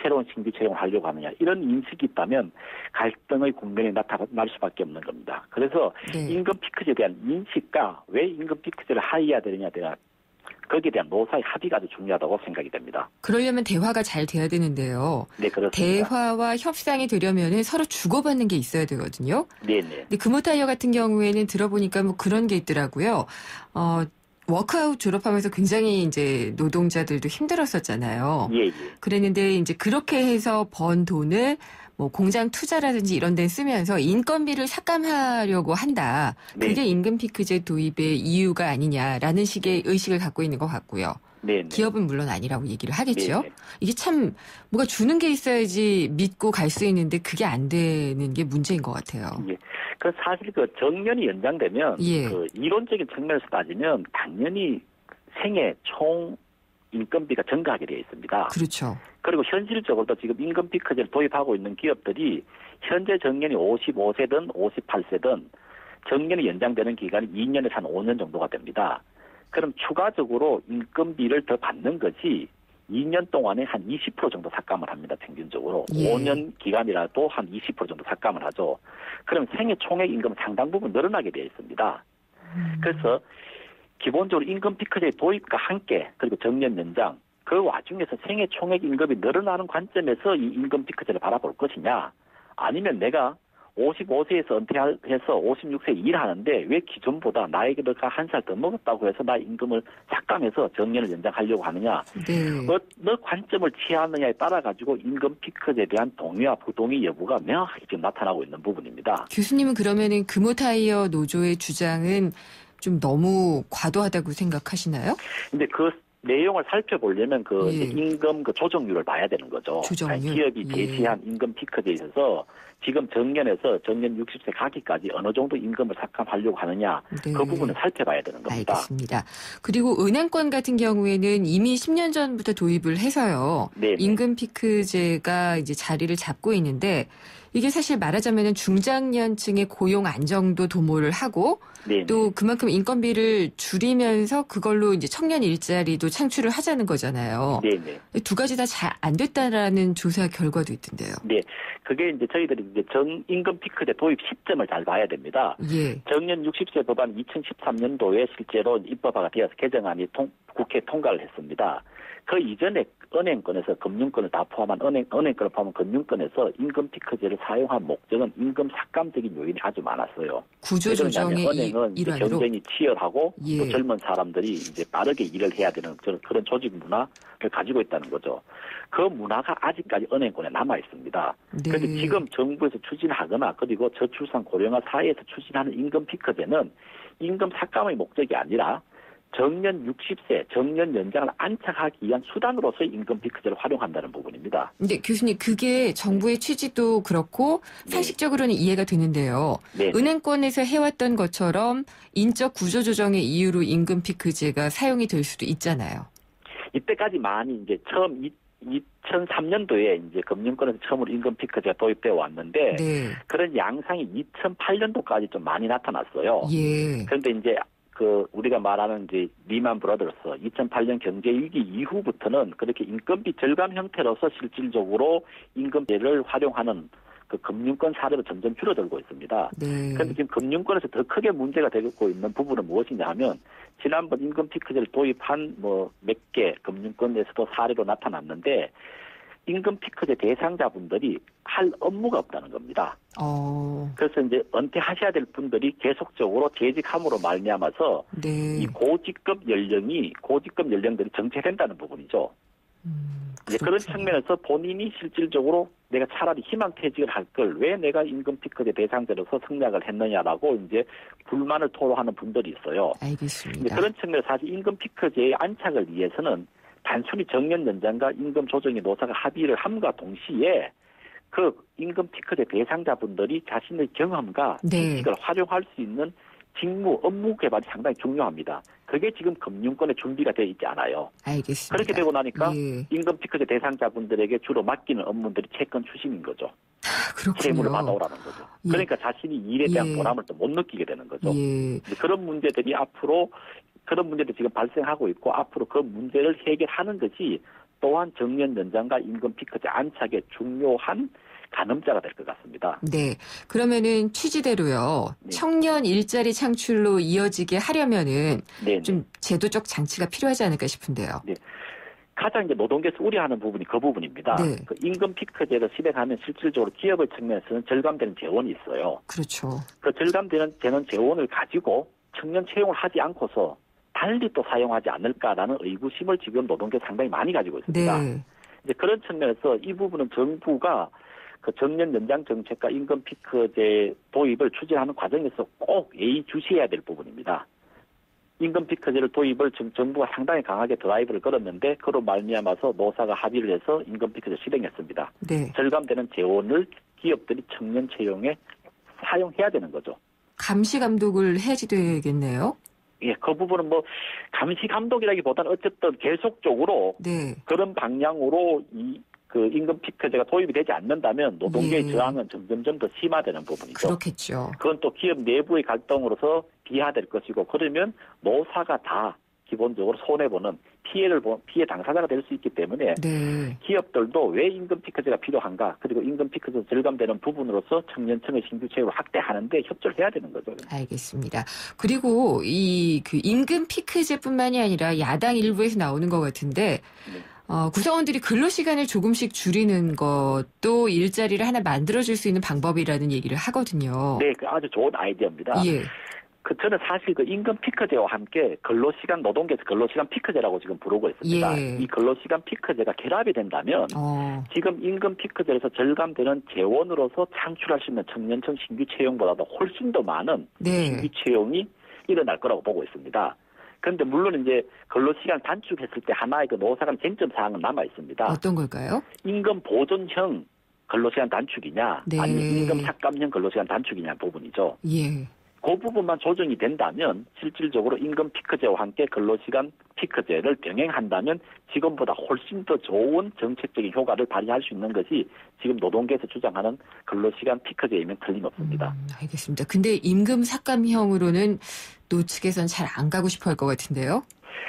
[SPEAKER 18] 새로운 신규 채용을 하려고 하느냐, 이런 인식이 있다면 갈등의 국면이 나타날 수밖에 없는 겁니다. 그래서 임금 피크제에 대한 인식과 왜 임금 피크제를 하해야 되느냐에 대한 거기에 대한 노사의 합의가 아주 중요하다고 생각이 됩니다.
[SPEAKER 2] 그러려면 대화가 잘 돼야 되는데요.
[SPEAKER 18] 네, 그렇습니다.
[SPEAKER 2] 대화와 협상이 되려면 서로 주고받는 게 있어야 되거든요.
[SPEAKER 18] 네네.
[SPEAKER 2] 근데 금호타이어 같은 경우에는 들어보니까 뭐 그런 게 있더라고요. 워크아웃 졸업하면서 굉장히 이제 노동자들도 힘들었었잖아요.
[SPEAKER 18] 예.
[SPEAKER 2] 그랬는데 이제 그렇게 해서 번 돈을 뭐 공장 투자라든지 이런 데 쓰면서 인건비를 삭감하려고 한다. 그게 임금 피크제 도입의 이유가 아니냐라는 식의 의식을 갖고 있는 것 같고요. 기업은 물론 아니라고 얘기를 하겠죠. 이게 참 뭐가 주는 게 있어야지 믿고 갈 수 있는데 그게 안 되는 게 문제인 것 같아요.
[SPEAKER 18] 그 사실 그 정년이 연장되면 그 이론적인 측면에서 따지면 당연히 생애 총 인건비가 증가하게 되어 있습니다.
[SPEAKER 2] 그렇죠.
[SPEAKER 18] 그리고 현실적으로도 지금 임금 피크제를 도입하고 있는 기업들이 현재 정년이 55세든 58세든 정년이 연장되는 기간이 2년에서 한 5년 정도가 됩니다. 그럼 추가적으로 인건비를 더 받는 것이 2년 동안에 한 20% 정도 삭감을 합니다. 평균적으로. 5년 기간이라도 한 20% 정도 삭감을 하죠. 그럼 생애 총액 임금은 상당 부분 늘어나게 되어 있습니다. 그래서 기본적으로 임금 피크제 도입과 함께 그리고 정년 연장, 그 와중에서 생애 총액 임금이 늘어나는 관점에서 이 임금 피크제를 바라볼 것이냐, 아니면 내가 55세에서 은퇴해서 56세에 일하는데 왜 기존보다 나이가 한 살 더 먹었다고 해서 나의 임금을 삭감해서 정년을 연장하려고 하느냐. 어느 관점을 취하느냐에 따라 가지고 임금 피크제에 대한 동의와 부동의 여부가 명확하게 지금 나타나고 있는 부분입니다.
[SPEAKER 2] 교수님은 그러면은 금호타이어 노조의 주장은 좀 너무 과도하다고 생각하시나요?
[SPEAKER 18] 근데 그 내용을 살펴보려면 그 임금 그 조정률을 봐야 되는 거죠.
[SPEAKER 2] 조정률.
[SPEAKER 18] 기업이 제시한 임금 피크제에 있어서 지금 정년에서 정년 60세 가기까지 어느 정도 임금을 삭감하려고 하느냐, 그 부분을 살펴봐야 되는 겁니다.
[SPEAKER 2] 알겠습니다. 그리고 은행권 같은 경우에는 이미 10년 전부터 도입을 해서요. 임금 피크제가 이제 자리를 잡고 있는데 이게 사실 말하자면 중장년층의 고용 안정도 도모를 하고 또 그만큼 인건비를 줄이면서 그걸로 이제 청년 일자리도 창출을 하자는 거잖아요. 두 가지 다 잘 안 됐다라는 조사 결과도 있던데요.
[SPEAKER 18] 그게 이제 저희들이 이제 임금 피크제 도입 시점을 잘 봐야 됩니다. 정년 60세 법안 2013년도에 실제로 입법화가 되어서 개정안이 국회 통과를 했습니다. 그 이전에 은행권에서 금융권을 다 포함한 은행권을 포함한 금융권에서 임금 피크제를 사용한 목적은 임금 삭감적인 요인이 아주 많았어요.
[SPEAKER 2] 구조조정의
[SPEAKER 18] 은행은
[SPEAKER 2] 일환으로
[SPEAKER 18] 경쟁이 치열하고 또 젊은 사람들이 이제 빠르게 일을 해야 되는 그런 조직 문화를 가지고 있다는 거죠. 그 문화가 아직까지 은행권에 남아 있습니다. 그런데 지금 정부에서 추진하거나 그리고 저출산 고령화 사회에서 추진하는 임금 피크제는 임금 삭감의 목적이 아니라 정년 60세, 정년 연장을 안착하기 위한 수단으로서의 임금 피크제를 활용한다는 부분입니다.
[SPEAKER 2] 근데 교수님, 그게 정부의 취지도 그렇고 상식적으로는 이해가 되는데요. 은행권에서 해왔던 것처럼 인적 구조조정의 이유로 임금 피크제가 사용이 될 수도 있잖아요.
[SPEAKER 18] 이때까지 많이 이제 처음 2003년도에 이제 금융권에서 처음으로 임금 피크제가 도입되어 왔는데 그런 양상이 2008년도까지 좀 많이 나타났어요. 그런데 이제 우리가 말하는 이제 리만 브라더스 2008년 경제 위기 이후부터는 그렇게 인건비 절감 형태로서 실질적으로 임금제를 활용하는 그 금융권 사례가 점점 줄어들고 있습니다. 그런데 지금 금융권에서 더 크게 문제가 되고 있는 부분은 무엇이냐 하면 지난번 임금 피크제를 도입한 몇 개 금융권에서도 사례로 나타났는데 임금 피크제 대상자분들이 할 업무가 없다는 겁니다. 그래서 이제 은퇴하셔야 될 분들이 계속적으로 재직함으로 말미암아서 이 고직급 연령들이 정체된다는 부분이죠. 이제 그런 측면에서 본인이 실질적으로 내가 차라리 희망퇴직을 할 걸 왜 내가 임금 피크제 대상자로서 승낙을 했느냐라고 이제 불만을 토로하는 분들이 있어요.
[SPEAKER 2] 알겠습니다.
[SPEAKER 18] 그런 측면에서 사실 임금 피크제의 안착을 위해서는 단순히 정년 연장과 임금 조정에 노사가 합의를 함과 동시에 그 임금 피크제 대상자분들이 자신의 경험과 지식을 활용할 수 있는 직무, 업무 개발이 상당히 중요합니다. 그게 지금 금융권에 준비가 되어 있지 않아요.
[SPEAKER 2] 알겠습니다.
[SPEAKER 18] 그렇게 되고 나니까 임금 피크제 대상자분들에게 주로 맡기는 업무들이 채권 추심인 거죠. 채무를 받아오라는 거죠. 그러니까 자신이 일에 대한 보람을 또 못 느끼게 되는 거죠. 그런 문제들이 그런 문제도 지금 발생하고 있고 앞으로 그 문제를 해결하는 것이 또한 정년 연장과 임금 피크제 안착의 중요한 가늠자가 될 것 같습니다.
[SPEAKER 2] 네. 그러면은 취지대로요. 청년 일자리 창출로 이어지게 하려면은 좀 제도적 장치가 필요하지 않을까 싶은데요.
[SPEAKER 18] 네. 가장 이제 노동계에서 우려하는 부분이 그 부분입니다. 그 임금 피크제를 실행하면 실질적으로 기업의 측면에서는 절감되는 재원이 있어요.
[SPEAKER 2] 그렇죠.
[SPEAKER 18] 그 절감되는 재원을 가지고 청년 채용을 하지 않고서 달리 또 사용하지 않을까라는 의구심을 지금 노동계 상당히 많이 가지고 있습니다. 이제 그런 측면에서 이 부분은 정부가 그 정년 연장 정책과 임금 피크제 도입을 추진하는 과정에서 꼭 예의주시해야 될 부분입니다. 임금 피크제를 도입을 정부가 상당히 강하게 드라이브를 걸었는데 그로 말미암아서 노사가 합의를 해서 임금 피크제 실행했습니다. 절감되는 재원을 기업들이 청년 채용에 사용해야 되는 거죠.
[SPEAKER 2] 감시 감독을 해야지 되겠네요.
[SPEAKER 18] 예, 그 부분은 감시 감독이라기보다는 어쨌든 계속적으로 그런 방향으로 그 임금 피크제가 도입이 되지 않는다면 노동계의 저항은 점점 더 심화되는 부분이죠.
[SPEAKER 2] 그렇겠죠.
[SPEAKER 18] 그건 또 기업 내부의 갈등으로서 비화될 것이고 그러면 노사가 다 기본적으로 손해보는 피해 당사자가 될 수 있기 때문에 기업들도 왜 임금 피크제가 필요한가 그리고 임금 피크제 절감되는 부분으로서 청년층의 신규 채용을 확대하는데 협조를 해야 되는 거죠.
[SPEAKER 2] 알겠습니다. 그리고 그 임금 피크제뿐만이 아니라 야당 일부에서 나오는 것 같은데 구성원들이 근로시간을 조금씩 줄이는 것도 일자리를 하나 만들어줄 수 있는 방법이라는 얘기를 하거든요.
[SPEAKER 18] 네, 아주 좋은 아이디어입니다. 저는 사실 그 임금 피크제와 함께 노동계에서 근로시간 피크제라고 지금 부르고 있습니다. 이 근로시간 피크제가 결합이 된다면 지금 임금 피크제에서 절감되는 재원으로서 창출할 수 있는 청년층 신규 채용보다도 훨씬 더 많은 신규 채용이 일어날 거라고 보고 있습니다. 그런데 물론 이제 근로시간 단축했을 때 하나의 그 노사 간 쟁점 사항은 남아 있습니다.
[SPEAKER 2] 어떤 걸까요?
[SPEAKER 18] 임금 보존형 근로시간 단축이냐 아니면 임금 삭감형 근로시간 단축이냐 부분이죠. 그 부분만 조정이 된다면 실질적으로 임금 피크제와 함께 근로시간 피크제를 병행한다면 지금보다 훨씬 더 좋은 정책적인 효과를 발휘할 수 있는 것이 지금 노동계에서 주장하는 근로시간 피크제이면 틀림없습니다.
[SPEAKER 2] 알겠습니다. 근데 임금 삭감형으로는 노측에서는 잘 안 가고 싶어 할 것 같은데요?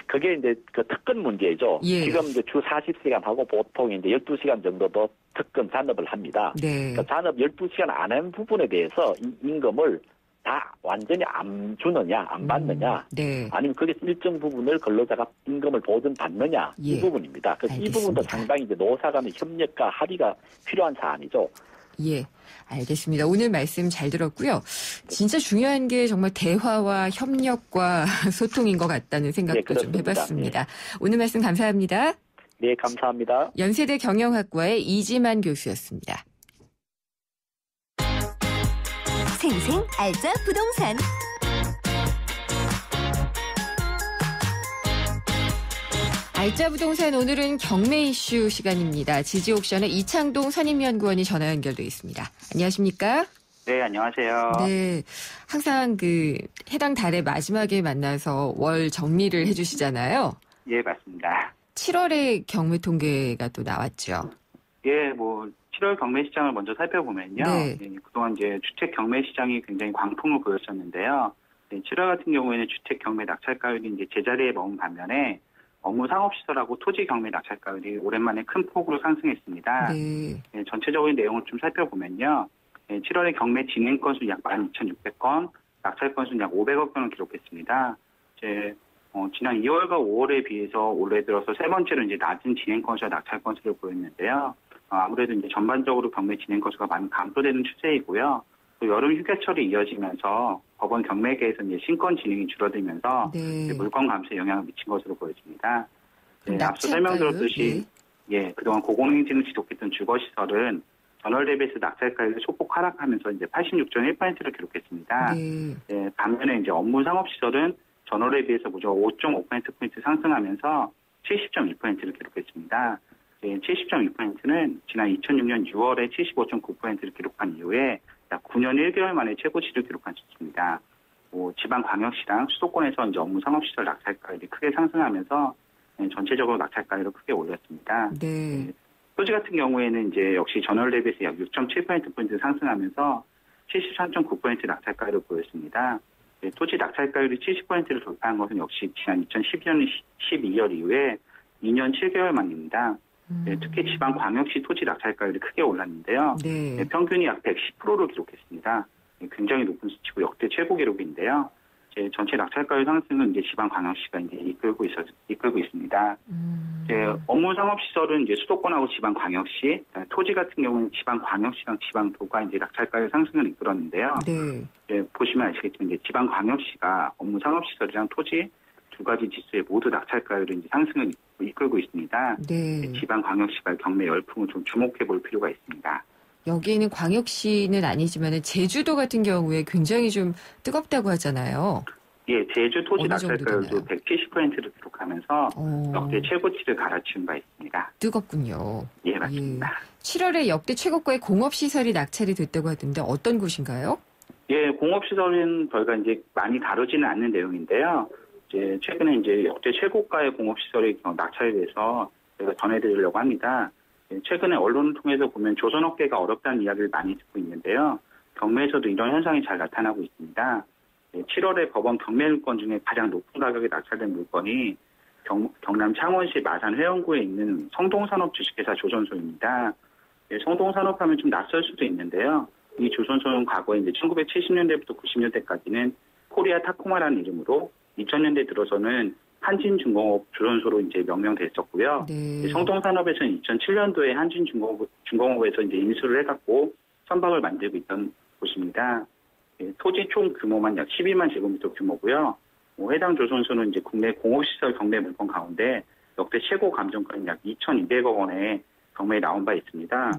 [SPEAKER 18] 그게 이제 그 특근 문제죠. 지금 이제 주 40시간 하고 보통 이제 12시간 정도도 특근 잔업을 합니다. 그러니까 잔업 12시간 안 한 부분에 대해서 이 임금을 다 완전히 안 주느냐, 안 받느냐, 아니면 거기서 일정 부분을 근로자가 임금을 보전받느냐, 이 부분입니다. 그래서 이 부분도 상당히 이제 노사 간의 협력과 합의가 필요한 사안이죠.
[SPEAKER 2] 예, 알겠습니다. 오늘 말씀 잘 들었고요. 진짜 중요한 게 정말 대화와 협력과 소통인 것 같다는 생각도 좀 해봤습니다. 오늘 말씀 감사합니다.
[SPEAKER 18] 네, 감사합니다.
[SPEAKER 2] 연세대 경영학과의 이지만 교수였습니다.
[SPEAKER 19] 생생 알짜 부동산
[SPEAKER 2] 알짜 부동산 오늘은 경매 이슈 시간입니다. 지지옥션의 이창동 선임연구원이 전화 연결돼 있습니다. 안녕하십니까?
[SPEAKER 20] 네, 안녕하세요.
[SPEAKER 2] 네, 항상 그 해당 달의 마지막에 만나서 월 정리를 해주시잖아요.
[SPEAKER 20] 예, 맞습니다.
[SPEAKER 2] 7월에 경매 통계가 또 나왔죠.
[SPEAKER 20] 예, 7월 경매 시장을 먼저 살펴보면요. 그동안 이제 주택 경매 시장이 굉장히 광풍을 보였었는데요. 7월 같은 경우에는 주택 경매 낙찰가율이 이제 제자리에 머문 반면에 업무 상업시설하고 토지 경매 낙찰가율이 오랜만에 큰 폭으로 상승했습니다. 전체적인 내용을 좀 살펴보면요. 7월에 경매 진행 건수 약 12,600건, 낙찰 건수는 약 500억 건을 기록했습니다. 지난 2월과 5월에 비해서 올해 들어서 세 번째로 이제 낮은 진행 건수와 낙찰 건수를 보였는데요. 아무래도 이제 전반적으로 경매 진행 건수가 많이 감소되는 추세이고요. 또 여름 휴가철이 이어지면서 법원 경매계에서 이제 신건 진행이 줄어들면서 물건 감소에 영향을 미친 것으로 보여집니다. 앞서 설명드렸듯이 그동안 고공행진을 지속했던 주거시설은 전월 대비해서 낙찰가율이 소폭 하락하면서 이제 86.1%를 기록했습니다. 반면에 이제 업무 상업시설은 전월에 비해서 무려 5.5%포인트 상승하면서 70.2%를 기록했습니다. 70.2%는 지난 2006년 6월에 75.9%를 기록한 이후에 약 9년 1개월 만에 최고치를 기록한 수치입니다. 지방광역시랑 수도권에서 이제 업무 상업시설 낙찰가율이 크게 상승하면서 전체적으로 낙찰가율을 크게 올렸습니다. 토지 같은 경우에는 이제 역시 전월 대비해서 약 6.7%포인트 상승하면서 73.9% 낙찰가율을 보였습니다. 토지 낙찰가율이 70%를 돌파한 것은 역시 지난 2012년 12월 이후에 2년 7개월 만입니다. 특히 지방광역시 토지 낙찰가율이 크게 올랐는데요. 평균이 약 110%를 기록했습니다. 굉장히 높은 수치고 역대 최고 기록인데요. 전체 낙찰가율 상승은 이제 지방광역시가 이제 이끌고 있습니다. 업무 상업시설은 이제 수도권하고 지방광역시, 토지 같은 경우는 지방광역시랑 지방도가 이제 낙찰가율 상승을 이끌었는데요. 보시면 아시겠지만 이제 지방광역시가 업무 상업시설이랑 토지 두 가지 지수에 모두 낙찰가율은 이제 상승을 이끌고 있습니다. 지방광역시가 경매 열풍을 좀 주목해 볼 필요가 있습니다.
[SPEAKER 2] 여기는 광역시는 아니지만 제주도 같은 경우에 굉장히 좀 뜨겁다고 하잖아요.
[SPEAKER 20] 제주 토지 낙찰가율도 170%를 기록하면서 역대 최고치를 갈아치운 바 있습니다.
[SPEAKER 2] 뜨겁군요.
[SPEAKER 20] 맞습니다.
[SPEAKER 2] 7월에 역대 최고가의 공업시설이 낙찰이 됐다고 하던데 어떤 곳인가요?
[SPEAKER 20] 공업시설은 저희가 이제 많이 다루지는 않는 내용인데요. 최근에 이제 역대 최고가의 공업시설이 낙찰이 돼서 저희가 전해드리려고 합니다. 최근에 언론을 통해서 보면 조선업계가 어렵다는 이야기를 많이 듣고 있는데요. 경매에서도 이런 현상이 잘 나타나고 있습니다. 7월에 법원 경매 물건 중에 가장 높은 가격에 낙찰된 물건이 경남 창원시 마산 회원구에 있는 성동산업 주식회사 조선소입니다. 성동산업하면 좀 낯설 수도 있는데요. 이 조선소는 과거에 이제 1970년대부터 90년대까지는 코리아 타코마라는 이름으로 2000년대 들어서는 한진중공업 조선소로 이제 명명됐었고요. 성동산업에서는 2007년도에 한진중공업에서 이제 인수를 해갖고 선박을 만들고 있던 곳입니다. 토지 총 규모만 약 12만 제곱미터 규모고요. 해당 조선소는 이제 국내 공업시설 경매 물건 가운데 역대 최고 감정가는 약 2,200억 원에 경매에 나온 바 있습니다.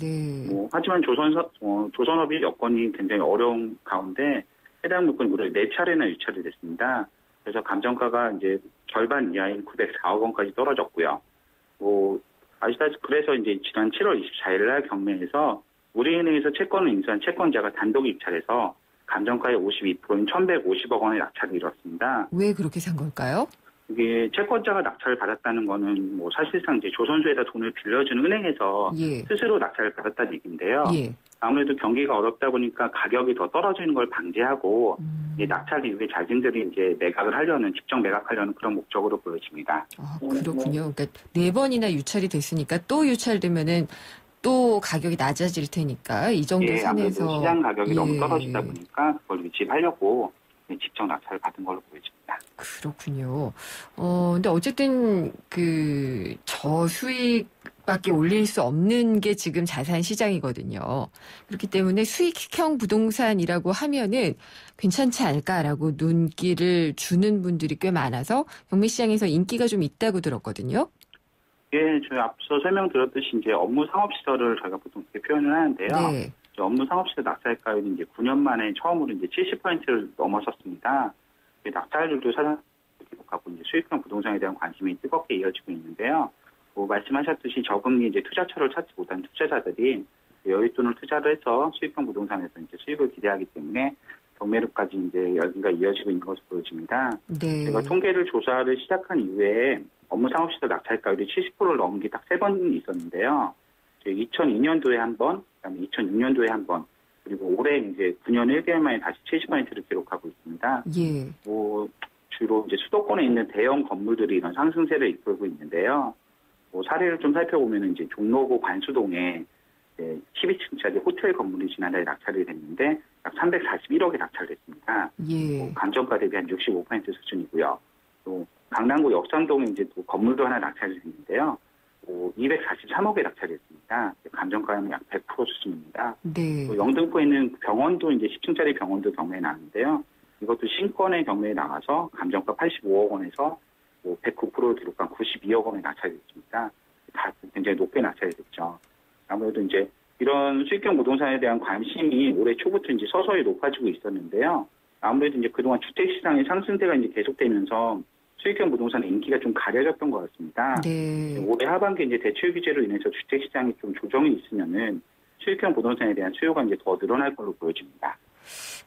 [SPEAKER 20] 하지만 조선업이 여건이 굉장히 어려운 가운데 해당 물건이 무려 4차례나 유찰이 됐습니다. 그래서 감정가가 이제 절반 이하인 904억 원까지 떨어졌고요. 아시다시피 그래서 이제 지난 7월 24일 날 경매에서 우리은행에서 채권을 인수한 채권자가 단독 입찰해서 감정가의 52%인 1,150억 원의 낙찰을 이뤘습니다.
[SPEAKER 2] 왜 그렇게 산 걸까요?
[SPEAKER 20] 이게 채권자가 낙찰을 받았다는 거는 사실상 이제 조선소에다 돈을 빌려준 은행에서 스스로 낙찰을 받았다는 얘기인데요. 아무래도 경기가 어렵다 보니까 가격이 더 떨어지는 걸 방지하고 낙찰 이후에 자신들이 이제 매각을 하려는 직접 매각하려는 그런 목적으로 보여집니다.
[SPEAKER 2] 그렇군요. 그러니까 4번이나 유찰이 됐으니까 또 유찰되면은 또 가격이 낮아질 테니까 이 정도 선에서
[SPEAKER 20] 시장 가격이 너무 떨어지다 보니까 그걸 유지하려고 직접 낙찰을 받은 걸로 보여집니다.
[SPEAKER 2] 그렇군요. 근데 어쨌든 저수익밖에 올릴 수 없는 게 지금 자산 시장이거든요. 그렇기 때문에 수익형 부동산이라고 하면은 괜찮지 않을까라고 눈길을 주는 분들이 꽤 많아서 경매 시장에서 인기가 좀 있다고 들었거든요.
[SPEAKER 20] 저희 앞서 설명드렸듯이 이제 업무 상업시설을 저희가 보통 그렇게 표현을 하는데요. 업무 상업시설 낙찰가율이 이제 9년 만에 처음으로 이제 70%를 넘어섰습니다. 낙찰률도 사상 기록하고 이제 수익형 부동산에 대한 관심이 뜨겁게 이어지고 있는데요. 말씀하셨듯이 적응이 이제 투자처를 찾지 못한 투자자들이 여윳돈을 투자를 해서 수익형 부동산에서 이제 수익을 기대하기 때문에 경매로까지 이제 열기가 이어지고 있는 것으로 보여집니다. 제가 통계를 조사를 시작한 이후에 업무 상업시설 낙찰가율이 70%를 넘은 게 딱 3번 있었는데요. 2002년도에 한 번, 그다음에 2006년도에 한 번, 그리고 올해 이제 9년 1개월 만에 다시 70%를 기록하고 있습니다. 주로 이제 수도권에 있는 대형 건물들이 이런 상승세를 이끌고 있는데요. 사례를 좀 살펴보면 이제 종로구 관수동에 12층짜리 호텔 건물이 지난달에 낙찰이 됐는데 약 341억에 낙찰됐습니다.
[SPEAKER 2] 예.
[SPEAKER 20] 감정가 대비 한 65% 수준이고요. 또 강남구 역삼동에 이제 또 건물도 하나 낙찰이 됐는데요. 243억에 낙찰됐습니다. 감정가는 약 100% 수준입니다.
[SPEAKER 2] 네.
[SPEAKER 20] 또 영등포에 있는 병원도 이제 10층짜리 병원도 경매에 나왔는데요. 이것도 신권의 경매에 나와서 감정가 85억 원에서 109% 기록한 92억 원에 낙찰됐습니다. 다 굉장히 높게 낙찰이 됐죠. 아무래도 이제 이런 수익형 부동산에 대한 관심이 올해 초부터 이제 서서히 높아지고 있었는데요. 아무래도 이제 그동안 주택시장의 상승세가 이제 계속되면서 수익형 부동산의 인기가 좀 가려졌던 것 같습니다.
[SPEAKER 2] 네.
[SPEAKER 20] 올해 하반기 이제 대출 규제로 인해서 주택시장이 좀 조정이 있으면은 수익형 부동산에 대한 수요가 이제 더 늘어날 걸로 보여집니다.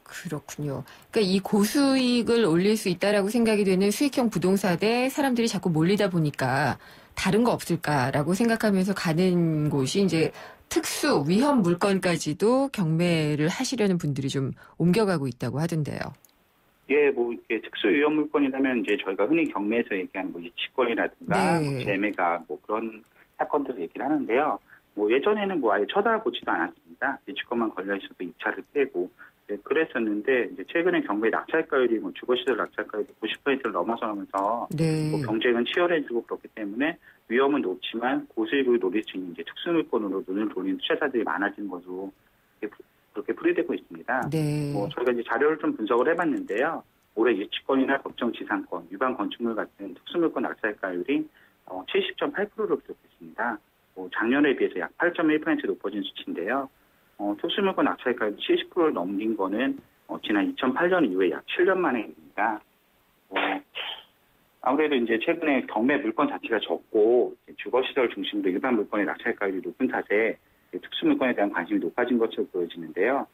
[SPEAKER 2] 그렇군요. 그러니까 이 고수익을 올릴 수 있다라고 생각이 되는 수익형 부동산에 사람들이 자꾸 몰리다 보니까 다른 거 없을까라고 생각하면서 가는 곳이 이제 특수 위험 물건까지도 경매를 하시려는 분들이 좀 옮겨가고 있다고 하던데요.
[SPEAKER 20] 예, 이게 특수 위험 물건이라면 이제 저희가 흔히 경매에서 얘기하는 이치권이라든가
[SPEAKER 2] 네.
[SPEAKER 20] 재매가 그런 사건들을 얘기를 하는데요. 예전에는 아예 쳐다보지도 않았습니다. 이치권만 걸려 있어도 입찰을 빼고 그랬었는데 이제 최근에 경매 낙찰가율이 주거시설 낙찰가율이 90%를 넘어서면서
[SPEAKER 2] 네.
[SPEAKER 20] 경쟁은 치열해지고 그렇기 때문에 위험은 높지만 고수익을 노릴 수 있는 이제 특수 물건으로 눈을 돌리는 투자자들이 많아지는 것으로 그렇게 풀이되고 있습니다.
[SPEAKER 2] 네.
[SPEAKER 20] 저희가 이제 자료를 좀 분석을 해봤는데요. 올해 유치권이나 법정지상권, 위반 건축물 같은 특수물건 낙찰가율이 70.8%로 기록했습니다. 작년에 비해서 약 8.1% 높아진 수치인데요. 특수물건 낙찰가율이 70%를 넘긴 거는 지난 2008년 이후에 약 7년 만에입니다. 아무래도 이제 최근에 경매 물건 자체가 적고 주거시설 중심으로 일반 물건의 낙찰가율이 높은 탓에 특수물건에 대한 관심이 높아진 것으로 보여지는데요.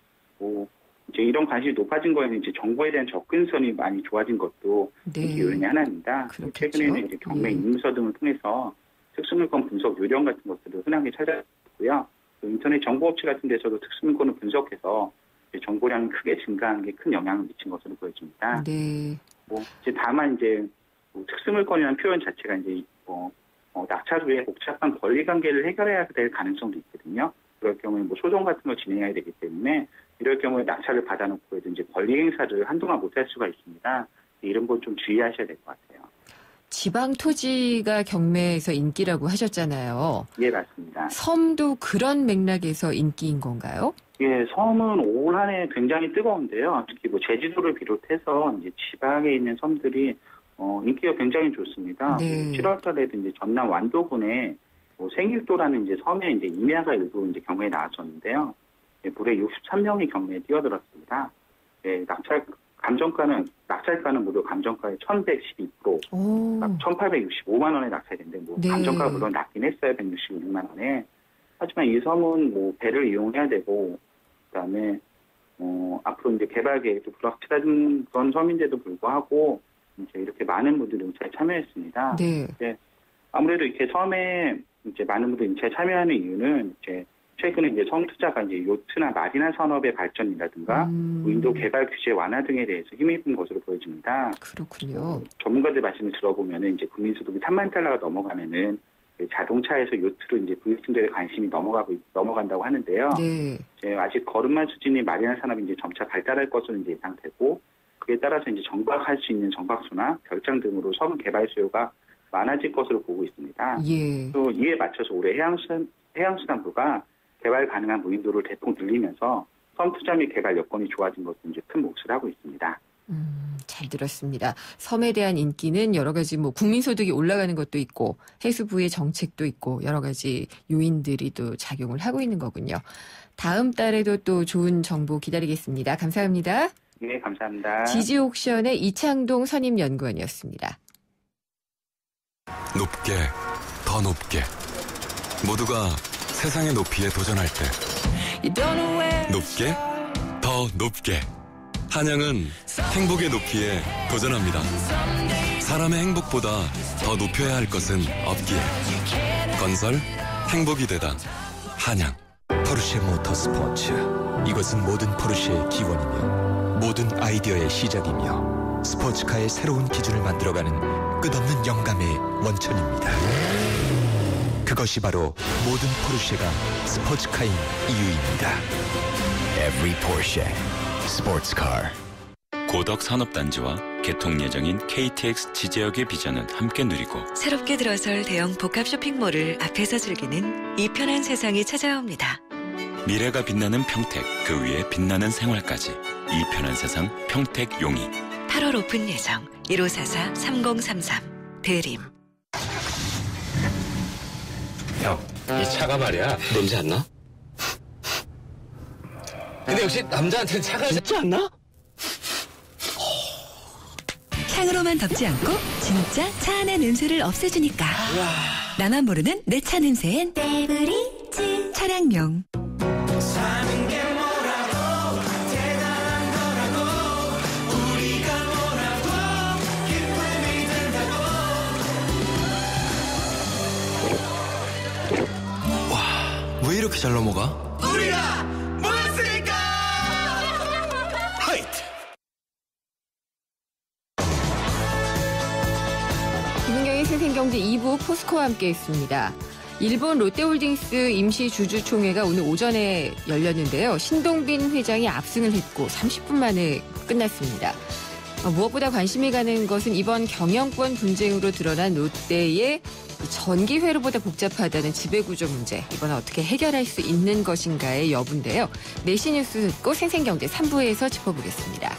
[SPEAKER 20] 이제 이런 관심이 높아진 거에는 이제 정보에 대한 접근성이 많이 좋아진 것도
[SPEAKER 2] 네.
[SPEAKER 20] 요인이 하나입니다.
[SPEAKER 2] 그렇겠죠.
[SPEAKER 20] 최근에는 이제 경매 인문서 등을 통해서 특수물건 분석 요령 같은 것들을 흔하게 찾아봤고요. 인터넷 정보업체 같은 데서도 특수물건을 분석해서 정보량이 크게 증가한 게 큰 영향을 미친 것으로 보여집니다.
[SPEAKER 2] 네.
[SPEAKER 20] 이제 다만 이제 특수물건이라는 표현 자체가 이제 낙찰 후에 복잡한 권리 관계를 해결해야 될 가능성도 있거든요. 그럴 경우에 소송 같은 걸 진행해야 되기 때문에 이럴 경우에 낙찰을 받아놓고 해도 이제 권리 행사를 한동안 못할 수가 있습니다. 이런 건 좀 주의하셔야 될 것 같아요.
[SPEAKER 2] 지방 토지가 경매에서 인기라고 하셨잖아요.
[SPEAKER 20] 예, 맞습니다.
[SPEAKER 2] 섬도 그런 맥락에서 인기인 건가요?
[SPEAKER 20] 예, 섬은 올 한 해 굉장히 뜨거운데요. 특히 제주도를 비롯해서 이제 지방에 있는 섬들이 인기가 굉장히 좋습니다.
[SPEAKER 2] 네.
[SPEAKER 20] 7월 달에도 이제 전남 완도군에 생길도라는 이제 섬에 이제 임야가 일부 이제 경매에 나왔었는데요. 무려 63명이 경매에 뛰어들었습니다. 낙찰가는 무려 감정가의 1,112%, 약 1,865만 원에 낙찰됐는데
[SPEAKER 2] 네.
[SPEAKER 20] 감정가가 물론 낮긴 했어요. 166만 원에. 하지만 이 섬은 배를 이용해야 되고 그다음에 앞으로 이제 개발 계획도 불확실한 그런 섬인데도 불구하고 이제 이렇게 많은 분들이 임차에 참여했습니다.
[SPEAKER 2] 네.
[SPEAKER 20] 이제 아무래도 이렇게 섬에 이제 많은 분들이 임차에 참여하는 이유는 이제 최근에 이제 섬 투자가 이제 요트나 마리나 산업의 발전이라든가 인도 개발 규제 완화 등에 대해서 힘입은 것으로 보여집니다.
[SPEAKER 2] 그렇군요.
[SPEAKER 20] 전문가들 말씀을 들어보면은 이제 국민소득이 3만 달러가 넘어가면은 자동차에서 요트로 이제 부유층들의 관심이 넘어간다고 하는데요.
[SPEAKER 2] 네.
[SPEAKER 20] 이제 아직 걸음마 수준의 마리나 산업이 이제 점차 발달할 것으로 이제 예상되고 그에 따라서 이제 정박할 수 있는 정박소나 별장 등으로 섬 개발 수요가 많아질 것으로 보고 있습니다.
[SPEAKER 2] 예.
[SPEAKER 20] 또 이에 맞춰서 올해 해양수산부가 개발 가능한 무인도를 대폭 늘리면서 섬 투자 및 개발 여건이 좋아진 것도 이제 큰 몫을 하고 있습니다.
[SPEAKER 2] 잘 들었습니다. 섬에 대한 인기는 여러 가지 국민소득이 올라가는 것도 있고 해수부의 정책도 있고 여러 가지 요인들이 또 작용을 하고 있는 거군요. 다음 달에도 또 좋은 정보 기다리겠습니다. 감사합니다.
[SPEAKER 20] 네, 감사합니다.
[SPEAKER 2] 지지옥션의 이창동 선임연구원이었습니다.
[SPEAKER 4] 높게, 더 높게. 모두가 세상의 높이에 도전할 때. 높게, 더 높게. 한양은 행복의 높이에 도전합니다. 사람의 행복보다 더 높여야 할 것은 없기에. 건설, 행복이 되다. 한양.
[SPEAKER 6] 포르쉐 모터스포츠. 이것은 모든 포르쉐의 기원이며 모든 아이디어의 시작이며 스포츠카의 새로운 기준을 만들어가는 끝없는 영감의 원천입니다. 그것이 바로 모든 포르쉐가 스포츠카인 이유입니다.
[SPEAKER 12] Every Porsche. Sports car.
[SPEAKER 4] 고덕 산업단지와 개통 예정인 KTX 지제역의 비전은 함께 누리고
[SPEAKER 21] 새롭게 들어설 대형 복합 쇼핑몰을 앞에서 즐기는 이 편한 세상이 찾아옵니다.
[SPEAKER 4] 미래가 빛나는 평택, 그 위에 빛나는 생활까지 이 편한 세상 평택 용이
[SPEAKER 21] 8월 오픈 예정 1544-3033 대림.
[SPEAKER 22] 형, 이 차가 말이야 냄새 안 나? 근데 역시 남자한테는 차가 좋지 않나?
[SPEAKER 23] 향으로만 덮지 않고 진짜 차 안의 냄새를 없애주니까. 나만 모르는 내 차 냄새엔 베브리즈 차량용.
[SPEAKER 7] 사는 게 뭐라고 대단한 거라고 우리가 뭐라고 기쁨이 든다고.
[SPEAKER 22] 와, 왜 이렇게 잘 넘어가?
[SPEAKER 7] 우리가 모였으니까.
[SPEAKER 22] 하이트.
[SPEAKER 2] 김은경의 생생경제 2부 포스코와 함께 했습니다. 일본 롯데홀딩스 임시 주주총회가 오늘 오전에 열렸는데요. 신동빈 회장이 압승을 했고 30분 만에 끝났습니다. 무엇보다 관심이 가는 것은 이번 경영권 분쟁으로 드러난 롯데의 전기 회로보다 복잡하다는 지배구조 문제. 이번 어떻게 해결할 수 있는 것인가의 여부인데요. 내시 뉴스 듣고 생생경제 3부에서 짚어보겠습니다.